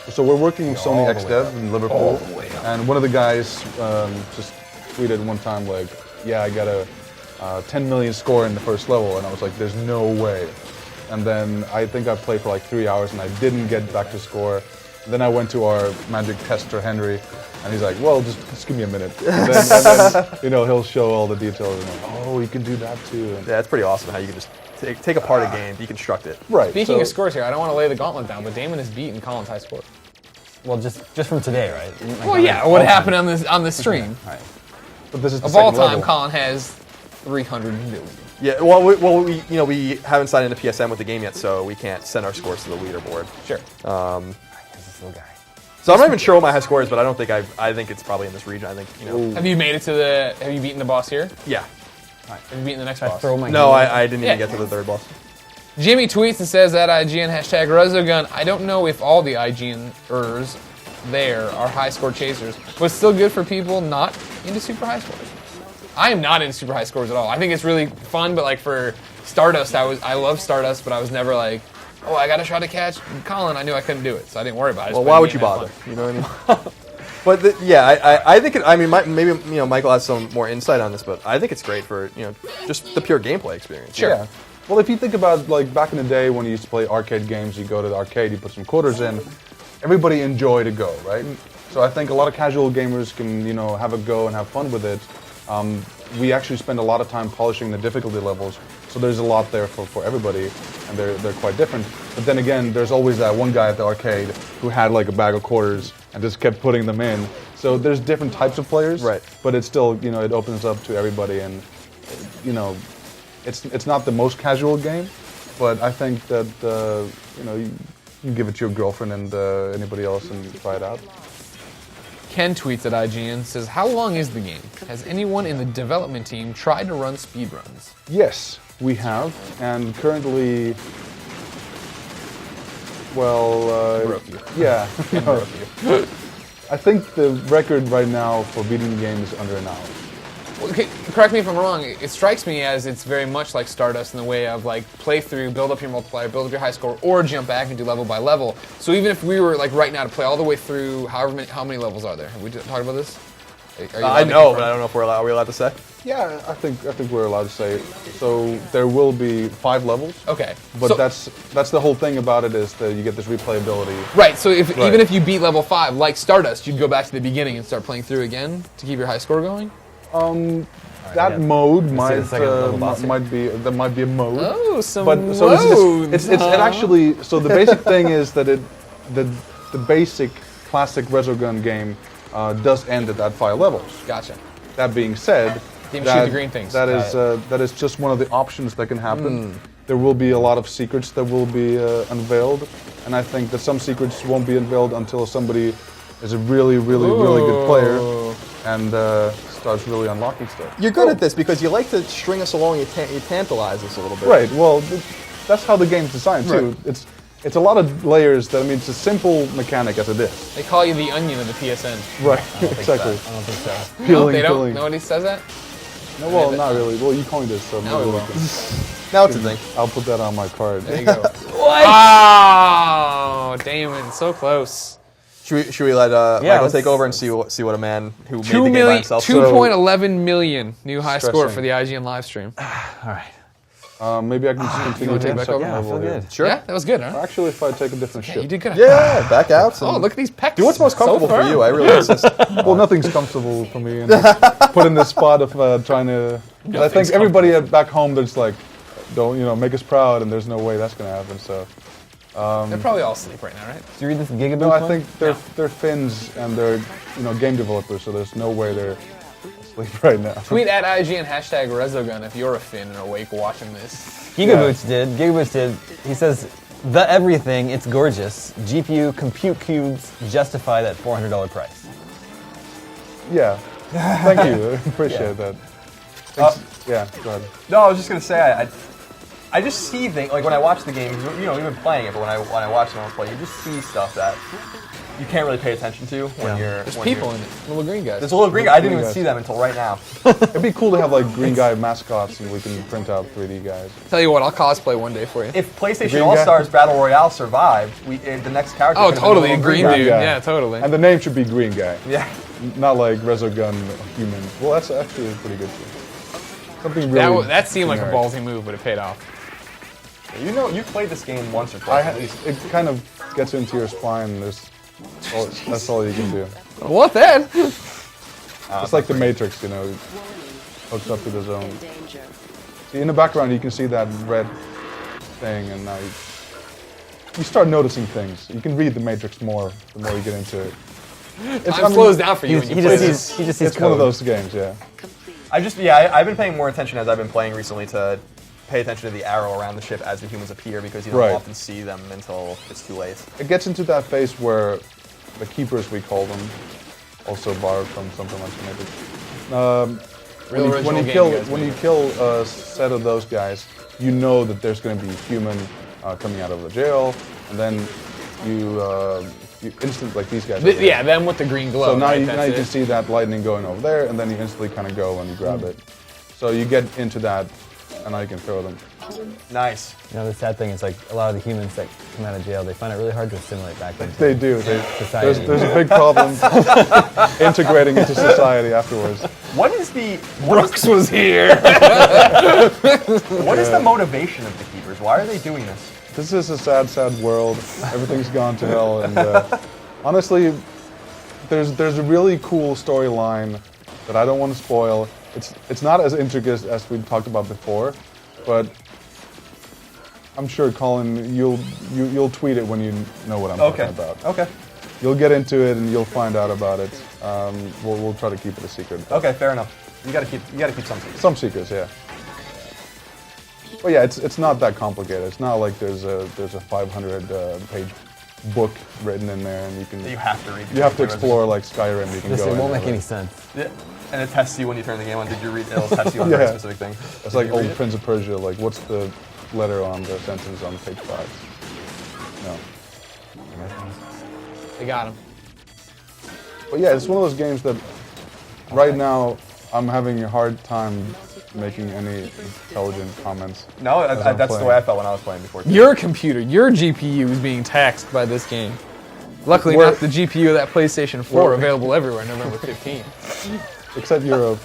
so we're working with Sony XDev in Liverpool, and one of the guys just tweeted one time like, yeah, I got a 10 million score in the first level, and I was like, there's no way. And then I think I played for like 3 hours and I didn't get back to score. Then I went to our magic tester Henry, and he's like, well, just give me a minute. And then he'll show all the details, and like, oh, you can do that too. And Yeah, it's pretty awesome how you can just take apart a game, deconstruct it. right. Speaking so- of scores here, I don't want to lay the gauntlet down, but Damon has beaten Colin's high score. Well, just from today, right? Like, Well, yeah, what happened on this stream? All right. but this is the Of all second time, level. Colin has 300 million. Yeah, well, we haven't signed into PSN with the game yet, so we can't send our scores to the leaderboard. Sure. There's this little guy. So I'm not even sure what my high score is, but I don't think I think it's probably in this region. I think Have you made it to the? Have you beaten the boss here? Yeah. Have you beaten the next boss? No, I didn't even get to the third boss. Jimmy tweets and says at IGN #Resogun, I don't know if all the IGNers there are high score chasers, but it's still good for people not into super high scores. I am not into super high scores at all. I think it's really fun, but like for Stardust, I love Stardust, but I was never like, oh, I got to try to catch Colin. I knew I couldn't do it, so I didn't worry about it. Well, why would you bother? You know what I mean? But I think maybe Michael has some more insight on this, but I think it's great for just the pure gameplay experience. Sure. Yeah. Well, if you think about like back in the day when you used to play arcade games, you go to the arcade, you put some quarters in, everybody enjoyed a go, right? So I think a lot of casual gamers can have a go and have fun with it. We actually spend a lot of time polishing the difficulty levels, so there's a lot there for everybody, and they're quite different. But then again, there's always that one guy at the arcade who had like a bag of quarters and just kept putting them in. So there's different types of players, right? But it's still it opens up to everybody, and it's not the most casual game, but I think that you give it to your girlfriend and anybody else and try it out. Ken tweets at IGN, says, how long is the game? Has anyone in the development team tried to run speedruns? Yes, we have, and currently, Broke you. Yeah. I think the record right now for beating the game is under an hour. Well, okay, correct me if I'm wrong. It strikes me as it's very much like Stardust in the way of like play through, build up your multiplier, build up your high score, or jump back and do level by level. So even if we were like right now to play all the way through, how many levels are there? Have we talked about this? I know, but I don't know if are we allowed to say? Yeah, I think we're allowed to say it. So there will be 5 levels. Okay, But that's the whole thing about it is that you get this replayability. Right. So even if you beat level 5, like Stardust, you'd go back to the beginning and start playing through again to keep your high score going. That mode might be a mode. Oh, some but so modes. It actually so the basic thing is that the basic classic Resogun game does end at that 5 levels. Gotcha. That being said, Didn't shoot the green things. that is just one of the options that can happen. There will be a lot of secrets that will be unveiled, and I think that some secrets won't be unveiled until somebody is a really good player and starts really unlocking stuff. You're good at this because you like to string us along. You tantalize us a little bit. Right. Well, that's how the game's designed too. Right. It's a lot of layers. It's a simple mechanic as it is. They call you the onion of the PSN. Right. I Exactly. don't think so. Peeling, They don't. peeling. Nobody says that. No, well, not really. Well, you coined it, so Now we maybe will. Now it's a thing. I'll put that on my card. There you go. What? Oh, Damon, so close. Should we let Michael let's- take over and see what a man who made the game by himself? 2.11 million new high score Stressing. for the IGN live stream. All right. Maybe I can just continue take to back second over? Yeah, I level feel here. good. Sure. Yeah, that was good, huh? Actually, if I take a different Yeah, ship. you did good. Yeah, back out. Oh, look at these pecs. Do what's most comfortable So for firm. you. I really insist. Well, nothing's comfortable for me, and put in this spot of trying to. I think everybody back home that's like, don't make us proud, and there's no way that's gonna happen. So. They're probably all asleep right now, right? Did you read this Gigaboost No, I one? think they're Finns and they're game developers, so there's no way they're asleep right now. Tweet at IGN #Resogun if you're a Finn and awake watching this. Gigaboost did. He says, the everything, it's gorgeous. GPU compute cubes justify that $400 price. Yeah, thank you. I appreciate that. Yeah, go ahead. No, I was just gonna say I just see things like when I watch the game. You've been playing it, but when I watch someone play, you just see stuff that you can't really pay attention to when you're. There's people in it. Little green guys. There's a little green guy. I didn't Green even guys. see them until right now. It'd be cool to have like green guy mascots, and we can print out 3D guys. Tell you what, I'll cosplay one day for you. If PlayStation Green All guy? Stars Battle Royale survived, the next character. Oh, could've been totally. a A little green guy. dude. guy. Yeah, totally. And the name should be Green Guy, Yeah. not like Resogun Human. Well, that's actually pretty good too. Something really. That seemed like a generic. ballsy move, but it paid off. You played this game once or I twice. ha- At least. it kind of gets into your spine. That's all you can do. What then? It's like the Matrix, hooks up to the zone. See, in the background, you can see that red thing, and now you start noticing things. You can read the Matrix more the more you get into it. Time slows down for you when you He play just this. sees It's one of code. those games, yeah. I've been paying more attention as I've been playing recently to pay attention to the arrow around the ship as the humans appear because you don't Right. often see them until it's too late. It gets into that phase where the keepers we call them, also borrowed from something like Kinetic. When you kill a set of those guys, you know that there's going to be a human coming out of the jail, and then you instant like these guys. Yeah, them with the green glow. So now, right? you can see that lightning going over there, and then you instantly kind of go and you grab it. So you get into that, and now you can throw them. Nice. You know, the sad thing is like a lot of the humans that come out of jail, they find it really hard to assimilate back into They do. society. There's a big problem integrating into society afterwards. What is the Brooks was here. what is the motivation of the keepers? Why are they doing this? This is a sad, sad world. Everything's gone to hell, and honestly, there's a really cool storyline that I don't want to spoil. It's not as intricate as we talked about before, but I'm sure, Colin, you'll tweet it when you know what I'm talking about. Okay. You'll get into it and you'll find out about it. We'll try to keep it a secret. Okay, fair enough. You gotta keep some secrets. Some secrets, yeah. But yeah, it's not that complicated. It's not like there's a 500 page book written in there and you can. You have to read. You have to explore like Skyrim. You can This go. it won't in make any sense. Yeah. And it tests you when you turn the game on. Did you read? It'll test you on a very specific thing. It's like old Prince of Persia. Like, what's the letter on the sentence on page 5? No. They got him. But yeah, it's one of those games that right now I'm having a hard time making any intelligent comments. No, as I'm that's the playing. way I felt when I was playing before. Your computer, your GPU is being taxed by this game. Luckily, We're- not the GPU of that PlayStation 4 available everywhere November 15th. Except Europe.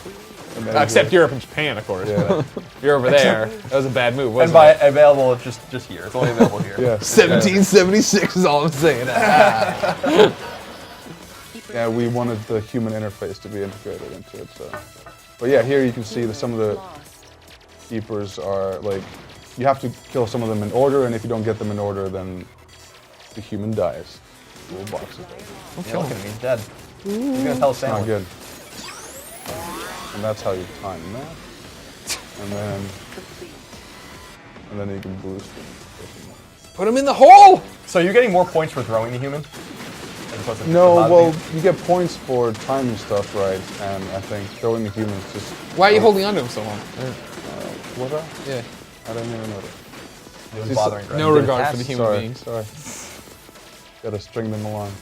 and Asia. Except Europe and Japan, of course. Yeah. You're over there. That was a bad move, And wasn't by it? available, it's just here. It's only available here. Yeah. 1776 is all I'm saying. Yeah, we wanted the human interface to be integrated into it. So, but yeah, here you can see that some of the keepers are like you have to kill some of them in order, and if you don't get them in order, then the human dies. Little boxes. Yeah, look at him. He's dead. He's gonna tell Sam. Not good. And that's how you time that. And then you can boost them. Put him in the hole! So you're getting more points for throwing the human? As opposed to No, the well, body? you get points for timing stuff right, and I think throwing the humans just. Why are you holding onto him so long? Was I? Yeah. I don't even know. It was bothering Greg. No regard for the human Sorry, beings. sorry. Gotta string them along.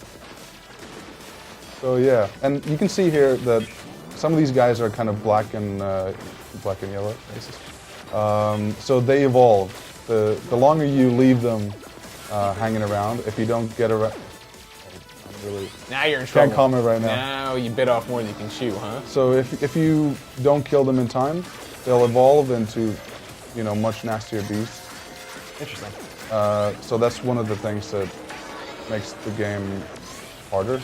So yeah, and you can see here that some of these guys are kind of black and yellow. So they evolve. The longer you leave them hanging around, if you don't get around, Now you're in trouble. can't comment right now. Now you bit off more than you can chew, huh? So if you don't kill them in time, they'll evolve into, much nastier beasts. Interesting. So that's one of the things that makes the game harder.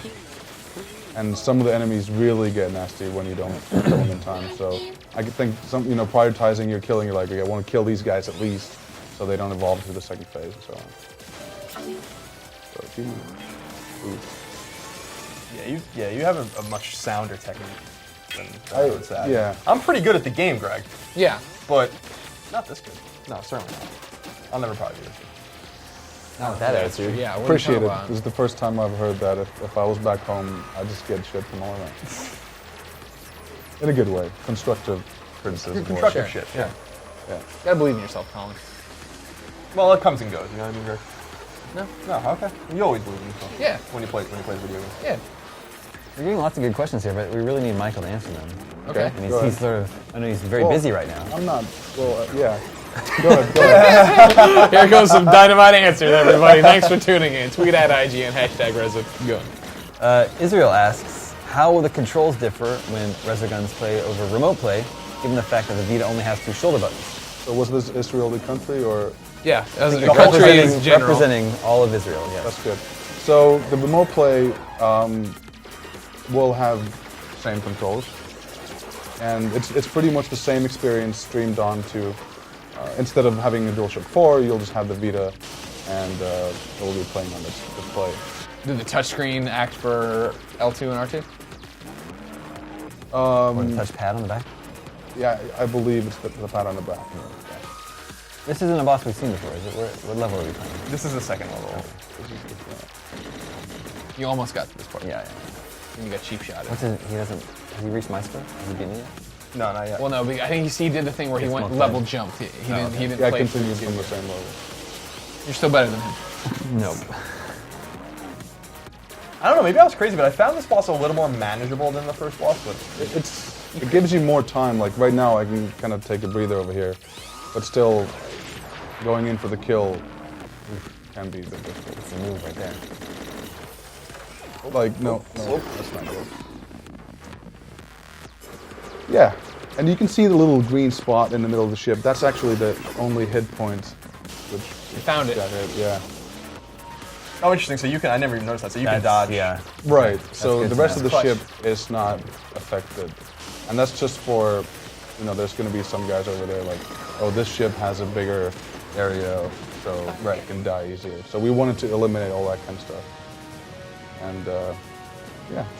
And some of the enemies really get nasty when you don't kill them in time. So I could think prioritizing your killing, you're like, okay, I want to kill these guys at least, so they don't evolve to the second phase and so on. So You have a much sounder technique than I would say. Yeah. I'm pretty good at the game, Greg, Yeah. but not this good. No, certainly not. I'll never probably do this. Not with that attitude. Yeah, what are you appreciate talking it. about? This is the first time I've heard that. If I was back home, I'd just get shit from all around. In a good way. Constructive criticism. Constructive shit. Yeah. Yeah. Gotta believe in yourself, Colin. Well, it comes and goes. You know what I mean, Greg? No. No. Okay. You always believe in yourself. Yeah. When you play video games. Yeah. We're getting lots of good questions here, but we really need Michael to answer them. Okay. And Go he's ahead. sort of, I know he's very Well, busy right now. I'm not. Well, yeah. Go ahead. Here goes some dynamite answers, everybody. Thanks for tuning in. Tweet at IGN, #Resogun. Israel asks, how will the controls differ when Resoguns play over remote play, given the fact that the Vita only has 2 shoulder buttons? So was this Israel the country or? Yeah, as a You're country in general. representing all of Israel, yes. That's good. So the remote play will have same controls, and it's pretty much the same experience streamed onto. Instead of having a DualShock 4, you'll just have the Vita, and it will be playing on this display. Did the touchscreen act for L2 and R2? Or the touchpad on the back? Yeah, I believe it's the pad on the back. This isn't a boss we've seen before, is it? What level are we playing? This is the second level. You almost got to this part. Yeah. And you got cheap shot. He doesn't. Has he reached my score? Has he beaten it yet? No, not yet. Well, no, but I think he did the thing where he went more level fun. jumped. He Oh, didn't. He didn't Yeah, play. continues from the same level. You're still better than him. Nope. I don't know, maybe I was crazy, but I found this boss a little more manageable than the first boss. But It gives you more time. Like right now, I can kind of take a breather over here, but still, going in for the kill can be a bit difficult. It's a move right there. Like no, that's not good. Yeah, and you can see the little green spot in the middle of the ship. That's actually the only hit point, which You found it. got hit. Yeah. oh, interesting. So you can. I never even noticed that. So you can That's- dodge. Yeah. Right. So good the to rest know. of the Clutch. ship is not affected, and that's just for, there's going to be some guys over there like, oh, this ship has a bigger area, so it can die easier. So we wanted to eliminate all that kind of stuff, and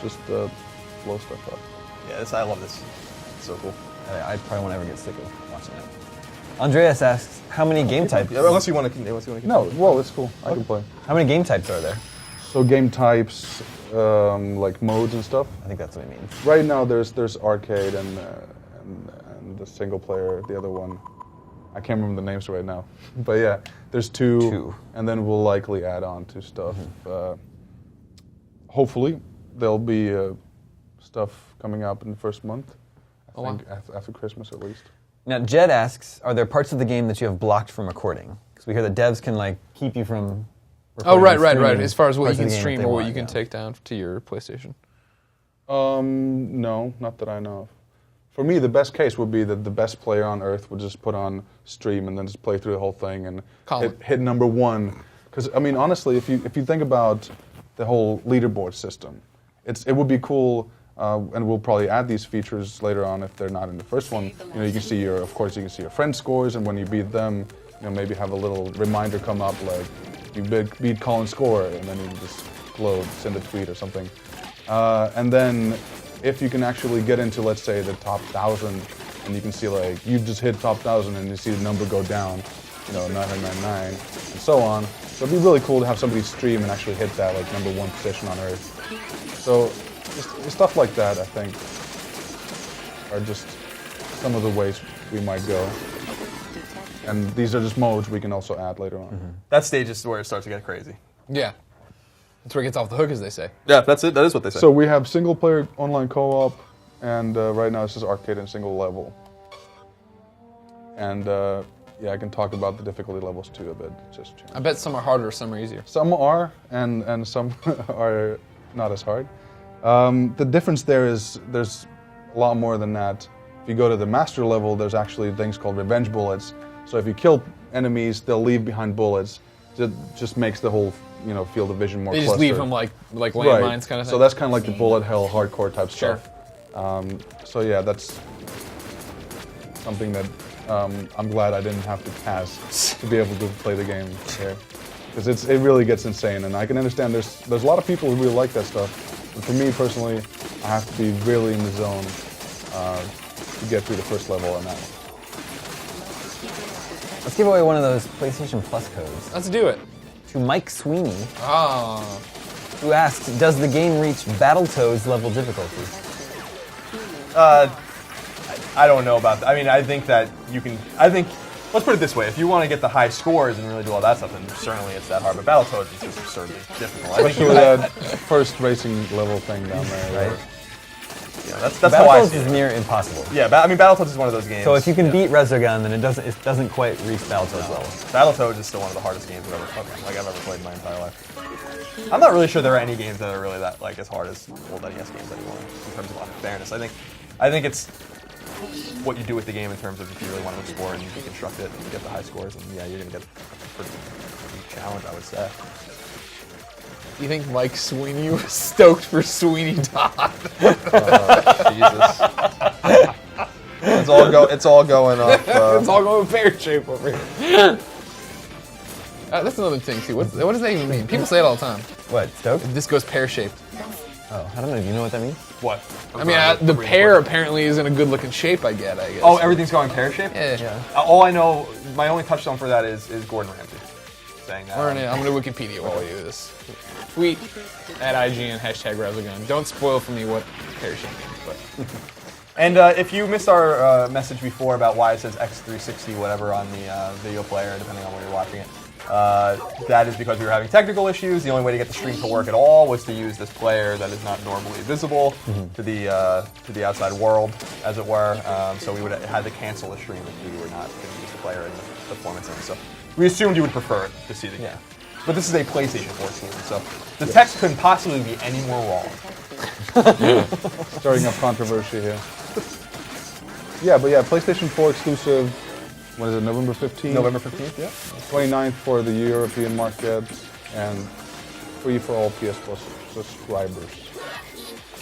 just blow stuff up. Yeah, I love this. It's so cool. I probably won't ever get sick of watching it. Andreas asks, how many game types? Yeah, unless you want to. No, well, it's cool. I can play. How many game types are there? So game types, like modes and stuff. I think that's what he means. Right now, there's arcade and the single player. The other one, I can't remember the names right now. But yeah, there's two. And then we'll likely add on to stuff. Hopefully, there'll be stuff coming up in the first month. I think after Christmas at least. Now, Jed asks, are there parts of the game that you have blocked from recording? Because we hear that devs can keep you from Oh, recording right. and streaming As far as what parts you of can the game stream if they or what want, you can yeah. take down to your PlayStation. No, not that I know of. For me, the best case would be that the best player on Earth would just put on stream and then just play through the whole thing and hit number one. Because honestly, if you think about the whole leaderboard system, it would be cool. And we'll probably add these features later on if they're not in the first one. You can see your friend scores, and when you beat them, maybe have a little reminder come up like you beat Colin's score, and then you can just send a tweet or something. And then if you can actually get into, let's say, the top 1,000, and you can see you just hit top 1,000, and you see the number go down, 999, and so on. So it'd be really cool to have somebody stream and actually hit that number one position on Earth. So. Just stuff like that, I think, are just some of the ways we might go. And these are just modes we can also add later on. Mm-hmm. That stage is where it starts to get crazy. Yeah. That's where it gets off the hook, as they say. Yeah, that's it. That is what they say. So we have single-player online co-op, and right now it's just arcade and single level. And I can talk about the difficulty levels too a bit. Just change. I bet some are harder, some are easier. Some are, and some are not as hard. The difference there is there's a lot more than that. If you go to the master level, there's actually things called revenge bullets. So if you kill enemies, they'll leave behind bullets. It just makes the whole field of vision more They just clustered. leave them like landmines kind of thing. So that's kind of like the bullet hell hardcore type Sure. stuff. So yeah, that's something that I'm glad I didn't have to pass to be able to play the game here. Because it really gets insane, and I can understand there's a lot of people who really like that stuff. But for me personally, I have to be really in the zone to get through the first level on that one. Let's give away one of those PlayStation Plus codes Let's do it. to Mike Sweeney, Oh. who asks, does the game reach Battletoads level difficulty? I don't know about that. I mean, I think that you can. Let's put it this way: if you want to get the high scores and really do all that stuff, then certainly it's that hard. But Battletoads is just absurdly difficult. I think Especially with that first racing level thing down there. Right? yeah, that's how I Battletoads see is it. near impossible. Yeah, Battletoads is one of those games. So if you can beat Resogun, then it doesn't quite reach Battletoads level. Battletoads is still one of the hardest games I've ever played in my entire life. I'm not really sure there are any games that are really that as hard as old NES games anymore in terms of fairness. I think it's what you do with the game in terms of if you really want to explore and you deconstruct it and you get the high scores, and yeah, you're gonna get a pretty challenge, I would say. You think Mike Sweeney was stoked for Sweeney Todd? Jesus. It's all going up. It's all going pear shape over here. That's another thing too. What does that even mean? People say it all the time. What, stoked? This goes pear shaped. Oh, I don't know. Do you know what that means? What? I mean, the pear apparently isn't a good looking shape. I guess. Oh, everything's going pear shaped? Yeah. All I know, my only touchstone for that is Gordon Ramsay. saying that. I'm gonna Wikipedia while we do this. Tweet at IGN #Resogun. Don't spoil for me what Pear-shaped means, but. And if you missed our message before about why it says X360 whatever on the video player, depending on where you're watching it, that is because we were having technical issues. The only way to get the stream to work at all was to use this player that is not normally visible to the outside world, as it were. So we would have had to cancel the stream if we were not going to use the player in the performance end. So we assumed you would prefer it to see the game. But this is a PlayStation 4 exclusive, so the text couldn't possibly be any more wrong. Starting up controversy here. Yeah, but yeah, PlayStation 4 exclusive. What is it? November 15th. November 15th. Yeah. 29th for the European market, and free for all PS Plus subscribers.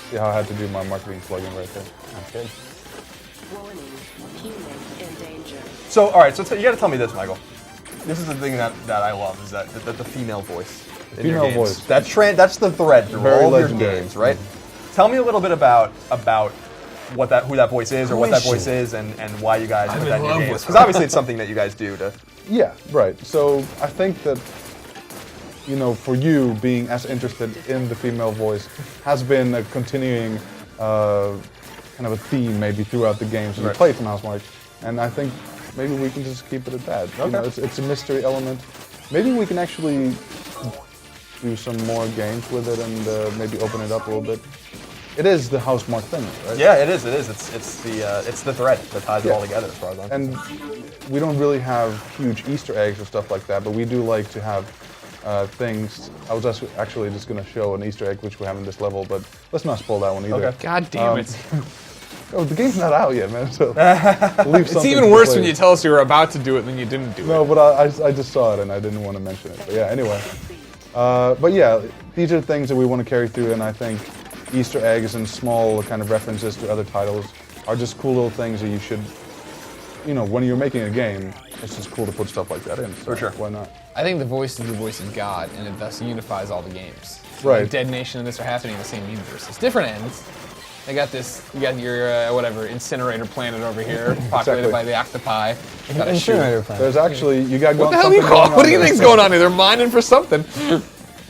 See how I had to do my marketing plugin right there. That's good. Warning, human in danger. So, all right. So you got to tell me this, Michael. This is the thing that I love is that the female voice. In your Female games. voice. That's the thread through Very all of your legendary. games, right? Tell me a little bit about who that voice is, or what that voice is, and why you guys put that in your games. Because obviously it's something that you guys do to. Yeah, right. So I think that, for you being as interested in the female voice has been a continuing kind of a theme maybe throughout the games that you play from Housemarque. And I think maybe we can just keep it at that. Okay. It's a mystery element. Maybe we can actually do some more games with it and maybe open it up a little bit. It is the Housemarque thing, right? Yeah, it is. It is. It's the thread that ties it all together, as far as I'm concerned. And we don't really have huge Easter eggs or stuff like that, but we do like to have things. I was actually just going to show an Easter egg, which we have in this level, but let's not spoil that one either. Okay. God damn it. Oh, the game's not out yet, man. So leave It's even worse when you tell us you were about to do it than you didn't do it. No, but I just saw it and I didn't want to mention it. But yeah, anyway. But yeah, these are things that we want to carry through, and I think Easter eggs and small kind of references to other titles are just cool little things that you should, when you're making a game, it's just cool to put stuff like that in. So For sure. Why not? I think the voice is the voice of God, and it thus unifies all the games. So Right. Like Dead Nation and this are happening in the same universe. It's different ends. They got this. You got your incinerator planet over here, populated Exactly. by the octopi. Gotta shoot. Incinerator planet. There's actually, you got What the hell do you something call? going What on do you there. think's going on here? They're mining for something.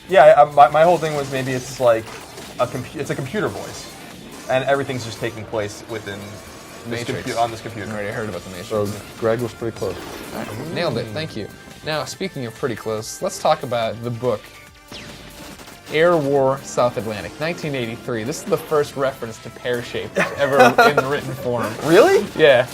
Yeah, my whole thing was maybe it's like it's a computer voice, and everything's just taking place within this Matrix. on this computer. I already heard about the Matrix. So Greg was pretty close. Nailed it. Thank you. Now, speaking of pretty close, let's talk about the book. Air War South Atlantic, 1983. This is the first reference to pear-shaped ever in written form. Really? Yeah.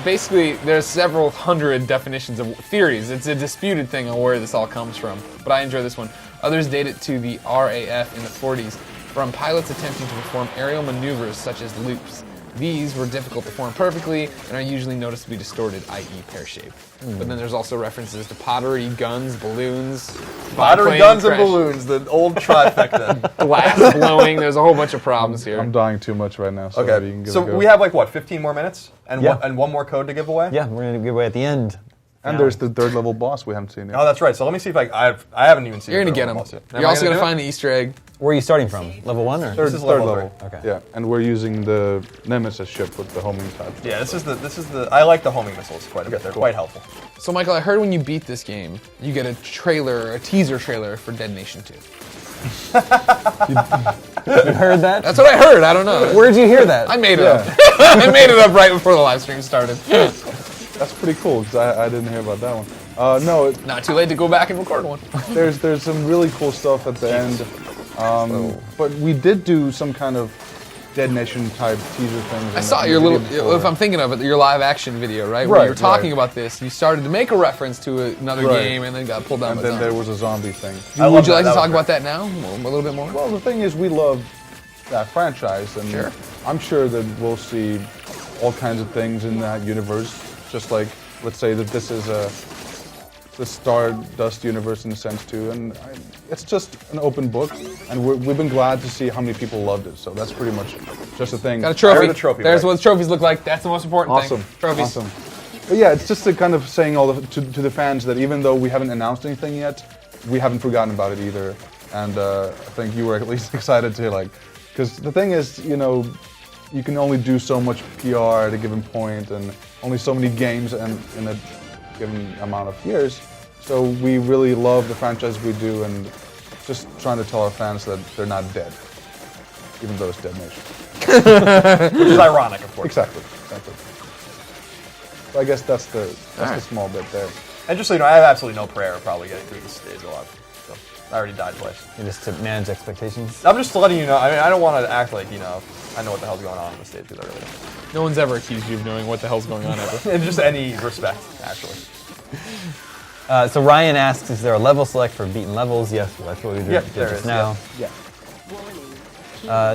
Basically, there's several hundred definitions of theories. It's a disputed thing on where this all comes from, but I enjoy this one. Others date it to the RAF in the 40s from pilots attempting to perform aerial maneuvers such as loops. These were difficult to form perfectly and are usually noticeably distorted, i.e. pear-shaped. But then there's also references to pottery, guns, balloons, Pottery, biplane guns, and crash, balloons, the old trifecta. glass blowing. There's a whole bunch of problems here. I'm dying too much right now, so maybe you can Okay, give so it a go. we have like what, 15 more minutes, and Yeah. one more code to give away. Yeah, we're going to give away at the end. And there's the third level boss we haven't seen yet. Oh, that's right. So let me see if I haven't even seen. You're the gonna get third them. boss yet. Am You're I also gonna do it? find the Easter egg. Where are you starting from? Level 1 or? Third is third level level. three. Okay. Yeah, and we're using the Nemesis ship with the homing type. Yeah, this is the. I like the homing missiles quite a bit. They're quite helpful. So, Michael, I heard when you beat this game, you get a teaser trailer for Dead Nation 2. You heard that? That's what I heard. I don't know. Where'd you hear that? I made it up. I made it up right before the live stream started. That's pretty cool because I didn't hear about that one. No, Not too late to go back and record one. there's some really cool stuff at the end. But we did do some kind of Dead Nation type teaser things. I saw your little, if I'm thinking of it, your live action video, right? Where you were Right, talking right. about this. You started to make a reference to another Right. game and then got pulled down And by then there zombies. was a zombie thing. Would you like to That talk was about that now? A little bit more? Well, the thing is, we love that franchise, and Sure. I'm sure that we'll see all kinds of things in that universe. Just like, let's say that this is the Stardust universe in a sense too, and it's just an open book, and we've been glad to see how many people loved it. So that's pretty much just the thing. Got a trophy. I heard the trophy, There's right. what the trophies look like. That's the most important Awesome, thing. Trophies. awesome. But yeah, it's just a kind of saying to the fans that even though we haven't announced anything yet, we haven't forgotten about it either. And I think you were at least excited to because the thing is, you can only do so much PR at a given point, and only so many games in a given amount of years. So we really love the franchise we do, and just trying to tell our fans that they're not dead, even though it's Dead Nation. Which is ironic, of course. Exactly. So I guess that's the small bit there. And just so you know, I have absolutely no prayer of probably getting through this stage alive. So I already died twice. And just to manage expectations. I'm just letting you know. I mean, I don't want to act like, I know what the hell's going on the stage, because I really don't. No one's ever accused you of knowing what the hell's going on ever. In just any respect, actually. So Ryan asks, is there a level select for beaten levels? Yes, well, that's what we did there just is, now. Yeah.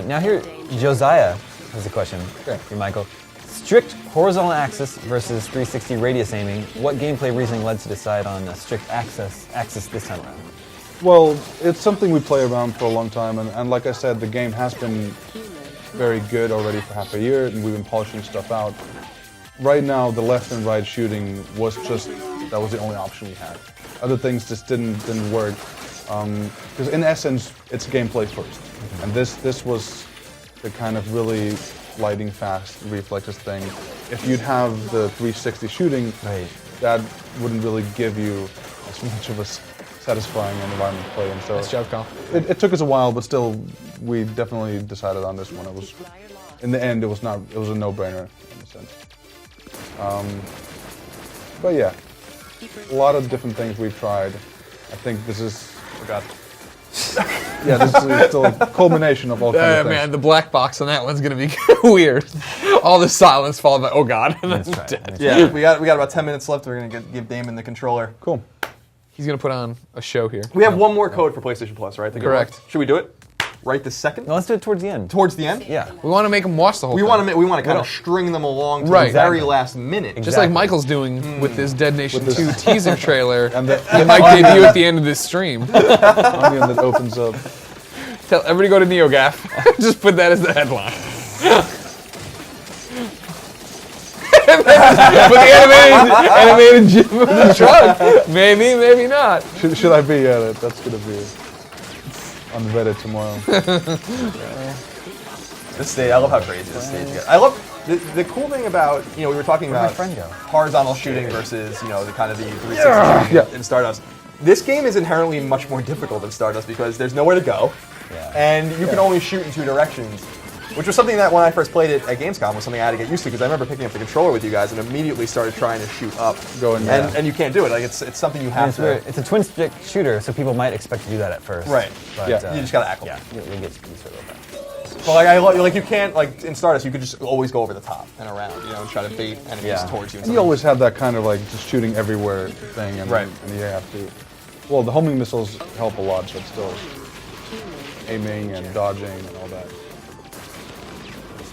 Now here, Josiah has a question for you, Michael. Strict horizontal axis versus 360 radius aiming. What gameplay reasoning led to decide on a strict axis this time around? Well, it's something we play around for a long time, and like I said, the game has been very good already for half a year, and we've been polishing stuff out. Right now, the left and right shooting that was the only option we had. Other things just didn't work, because in essence, it's gameplay first, and this was the kind of really lightning fast reflexes thing. If you'd have the 360 shooting, that wouldn't really give you as much of a satisfying environment to play in. So Nice job, Kyle. it took us a while, but still, we definitely decided on this one. It was, in the end, it was a no-brainer in a sense. But yeah, a lot of different things we've tried. I think this is. Yeah, this is still a culmination of all kinds of things. Man, the black box on that one's gonna be weird. All the silence followed by, oh god, and then That's right. dead. Yeah, we got about 10 minutes left. We're gonna give Daemon the controller. Cool. He's gonna put on a show here. We have one more code for PlayStation Plus, right? Correct. Should we do it right this second? No, let's do it towards the end. Towards the end? Yeah. We want to make him watch the whole We thing. want to kind of string them along to Right. the very last minute. Just Exactly. like Michael's doing with this Dead Nation With 2 this- teaser trailer And that might debut at the end of this stream. onion that opens up. Tell everybody go to NeoGaf. Just put that as the headline. Put the animated Jim in the truck. Maybe, maybe not. Should I be? Yeah, that's gonna be on Reddit tomorrow. This stage, I love how crazy this stage gets. I love the cool thing about, we were talking Where'd my about friend go? horizontal shooting versus, the kind of the 360 shooting in Stardust. This game is inherently much more difficult than Stardust because there's nowhere to go, and you can only shoot in two directions, which was something that when I first played it at Gamescom was something I had to get used to because I remember picking up the controller with you guys and immediately started trying to shoot up, and you can't do it. Like it's something you have It's to. weird. It's a twin stick shooter, so people might expect to do that at first. Right. But, Yeah. You just gotta act. Yeah, you'll get used to it a little bit. But you can't in Stardust you could just always go over the top and around, and try to bait enemies towards you. And you always have that kind of just shooting everywhere thing, and, Right. and you have to. Well, the homing missiles help a lot, but still, aiming and dodging and all that.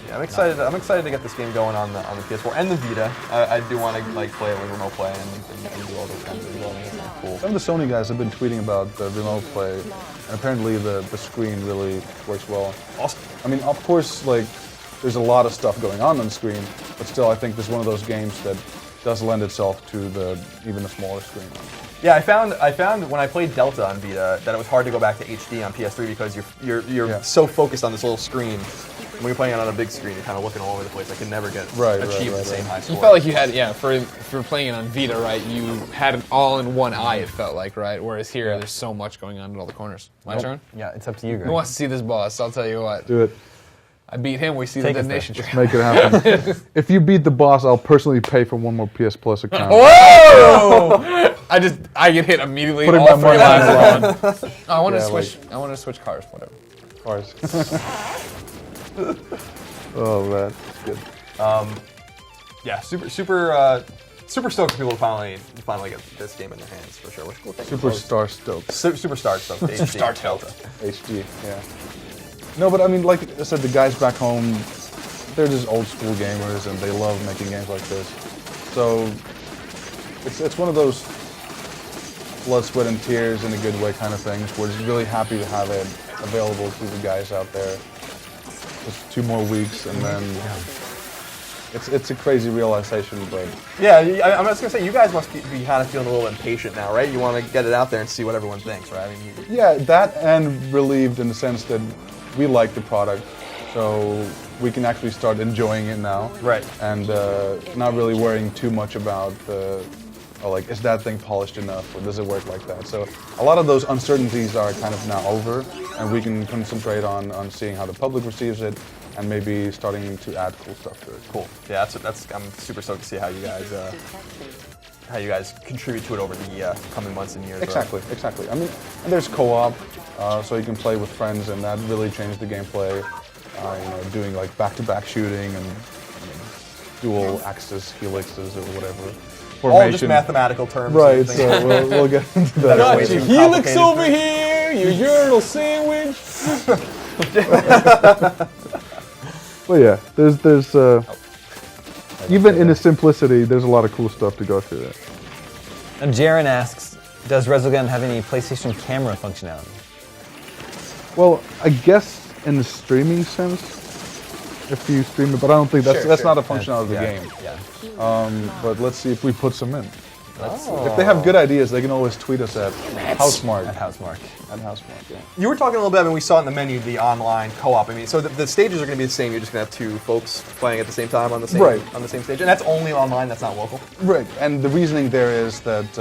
Yeah, I'm excited to get this game going on the PS4 and the Vita. I do want to play it with remote play and do all those kinds of things. It's cool. Some of the Sony guys have been tweeting about the remote play, and apparently the screen really works well. Awesome. I mean, of course, there's a lot of stuff going on the screen, but still, I think this is one of those games that does lend itself to even a smaller screen. Yeah, I found when I played Delta on Vita that it was hard to go back to HD on PS3 because you're so focused on this little screen. When you're playing it on a big screen, you're kind of looking all over the place. I could never achieve the same high score. You felt like you had, for playing it on Vita, right, you had it all in one eye, it felt like, right? Whereas here, there's so much going on in all the corners. My turn? Yeah, it's up to you, Greg. Who wants to see this boss? I'll tell you what. Do it. I beat him, we see Take the us there. Detonation Just trailer. make it happen. If you beat the boss, I'll personally pay for one more PS Plus account. Whoa! I get hit immediately. Putting all my three money on lines. I want to Yeah, switch. I want to switch cars. Whatever. Cars. Oh man, that's good. Yeah, super stoked for people to finally get this game in their hands for sure. Which cool thing. Superstar stoked. Superstar stoked. Superstar Delta. HD, yeah. No, but I mean, like I said, the guys back home, they're just old school gamers and they love making games like this. So it's one of those blood, sweat, and tears in a good way kind of things. We're just really happy to have it available to the guys out there. Just 2 more weeks and then it's a crazy realization, but Yeah, I'm just gonna say you guys must be kind of feeling a little impatient now, right? You want to get it out there and see what everyone thinks, right? I mean, yeah, that and relieved in the sense that we like the product, so we can actually start enjoying it now. Right. And not really worrying too much about the or like, is that thing polished enough, or does it work like that? So a lot of those uncertainties are kind of now over, and we can concentrate on seeing how the public receives it, and maybe starting to add cool stuff to it. Cool. Yeah, that's I'm super stoked to see how you guys contribute to it over the coming months and years. Exactly. I mean, and there's co-op, so you can play with friends, and that really changed the gameplay. Doing like back-to-back shooting and dual axis helixes or whatever. All just mathematical terms. Right. So we'll get into that. Got your helix over here, your urinal sandwich. But yeah, there's even in the simplicity, there's a lot of cool stuff to go through there. And Jaren asks, does Resogun have any PlayStation camera functionality? Well, I guess in the streaming sense, if you stream it, but I don't think that's not a functionality of the game. Yeah. But let's see if we put some in. If they have good ideas, they can always tweet us at Housemarque. At Housemarque. Yeah. You were talking a little bit, and we saw in the menu the online co-op. I mean, so the stages are going to be the same. You're just going to have two folks playing at the same time on the same stage, and that's only online. That's not local. Right. And the reasoning there is that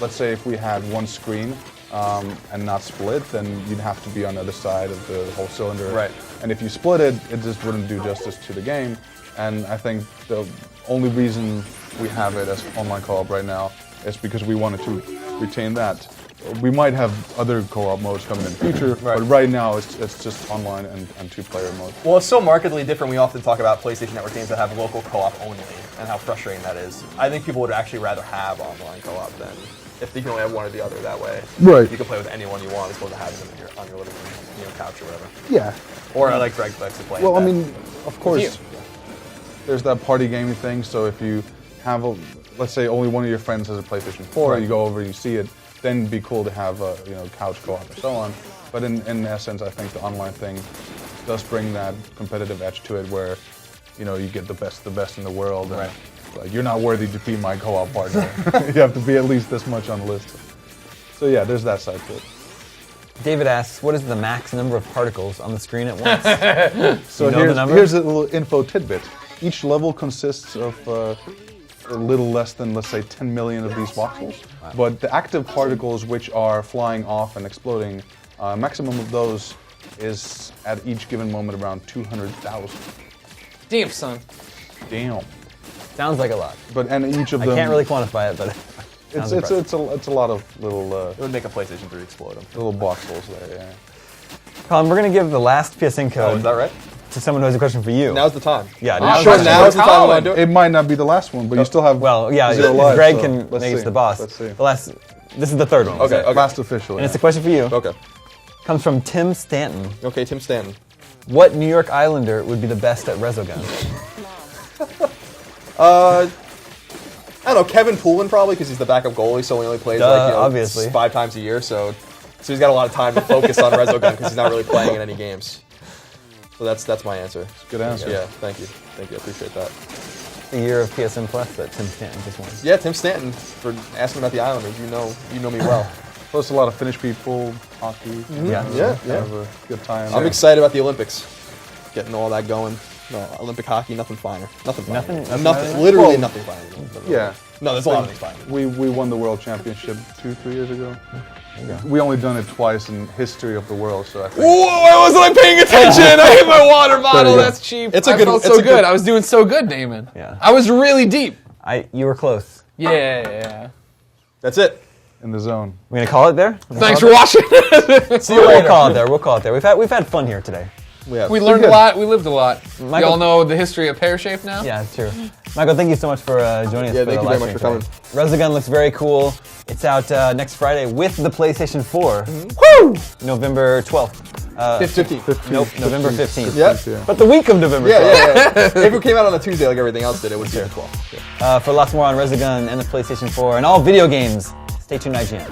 let's say if we had one screen and not split, then you'd have to be on the other side of the whole cylinder. Right. And if you split it, it just wouldn't do justice to the game. And I think the only reason we have it as online co-op right now is because we wanted to retain that. We might have other co-op modes coming in the future, but right now it's just online and two-player mode. Well, it's so markedly different. We often talk about PlayStation Network games that have local co-op only and how frustrating that is. I think people would actually rather have online co-op than if you can only have one or the other. That way, you can play with anyone you want as opposed to having them on your living room, couch or whatever. Yeah. Or I like Greg likes to play. Well, I mean, of course, there's that party gaming thing. So if you have, let's say, only one of your friends has a PlayStation 4, you go over and you see it, then it'd be cool to have a couch co-op and so on. But in essence, I think the online thing does bring that competitive edge to it, where you get the best in the world. And, like, you're not worthy to be my co-op partner. You have to be at least this much on the list. So yeah, there's that side to it. David asks, what is the max number of particles on the screen at once? So here's a little info tidbit. Each level consists of a little less than, let's say, 10 million of these voxels. Wow. But the active particles which are flying off and exploding, maximum of those is at each given moment around 200,000. Damn, son. Damn. Sounds like a lot. And each of them... I can't really quantify it, but it's a lot of little... it would make a PlayStation 3 explode. Little voxels there, yeah. Colin, we're going to give the last PSN code. Oh, is that right? To someone who has a question for you. Now's the time. Yeah, now's the time we want to do it. It might not be the last one, but you still have zero lives, Greg so can make us the boss. Let's see. This is the third one. Okay. Last official. And it's a question for you. Okay. Comes from Tim Stanton. Okay, Tim Stanton. What New York Islander would be the best at Resogun? I don't know, Kevin Poulin probably, because he's the backup goalie, so he only plays obviously 5 times a year, so he's got a lot of time to focus on Resogun because he's not really playing in any games. So that's my answer. Good answer. Yeah, thank you, I appreciate that. The year of PSN Plus that Tim Stanton just won. Yeah, Tim Stanton, for asking about the Islanders, you know me well. Plus a lot of Finnish people, hockey. Mm-hmm. Yeah. Have a good time. I'm excited about the Olympics, getting all that going. No, Olympic hockey, nothing finer. Nothing finer. Literally nothing finer. Yeah. No, there's a lot of things finer. We won the World Championship 2-3 years ago. We only done it twice in history of the world, so I think... Whoa, I wasn't paying attention! I hit my water bottle, that's cheap. I felt so good. I was doing so good, Damon. Yeah. I was really deep. You were close. Yeah. That's it. In the zone. We're going to call it there? Thanks for watching. See you later. We'll call it there. We've had fun here today. We learned a lot. We lived a lot. Y'all know the history of Pear Shape now? Yeah, it's true. Michael, thank you so much for joining us. Yeah, thank you very much for coming. Resogun looks very cool. It's out next Friday with the PlayStation 4. Woo! November 12th. 15th. Nope, November 15th. Yeah. But the week of November 12th. Yeah. If it came out on a Tuesday like everything else did, it would be the 12th. For lots more on Resogun and the PlayStation 4 and all video games, stay tuned, IGN.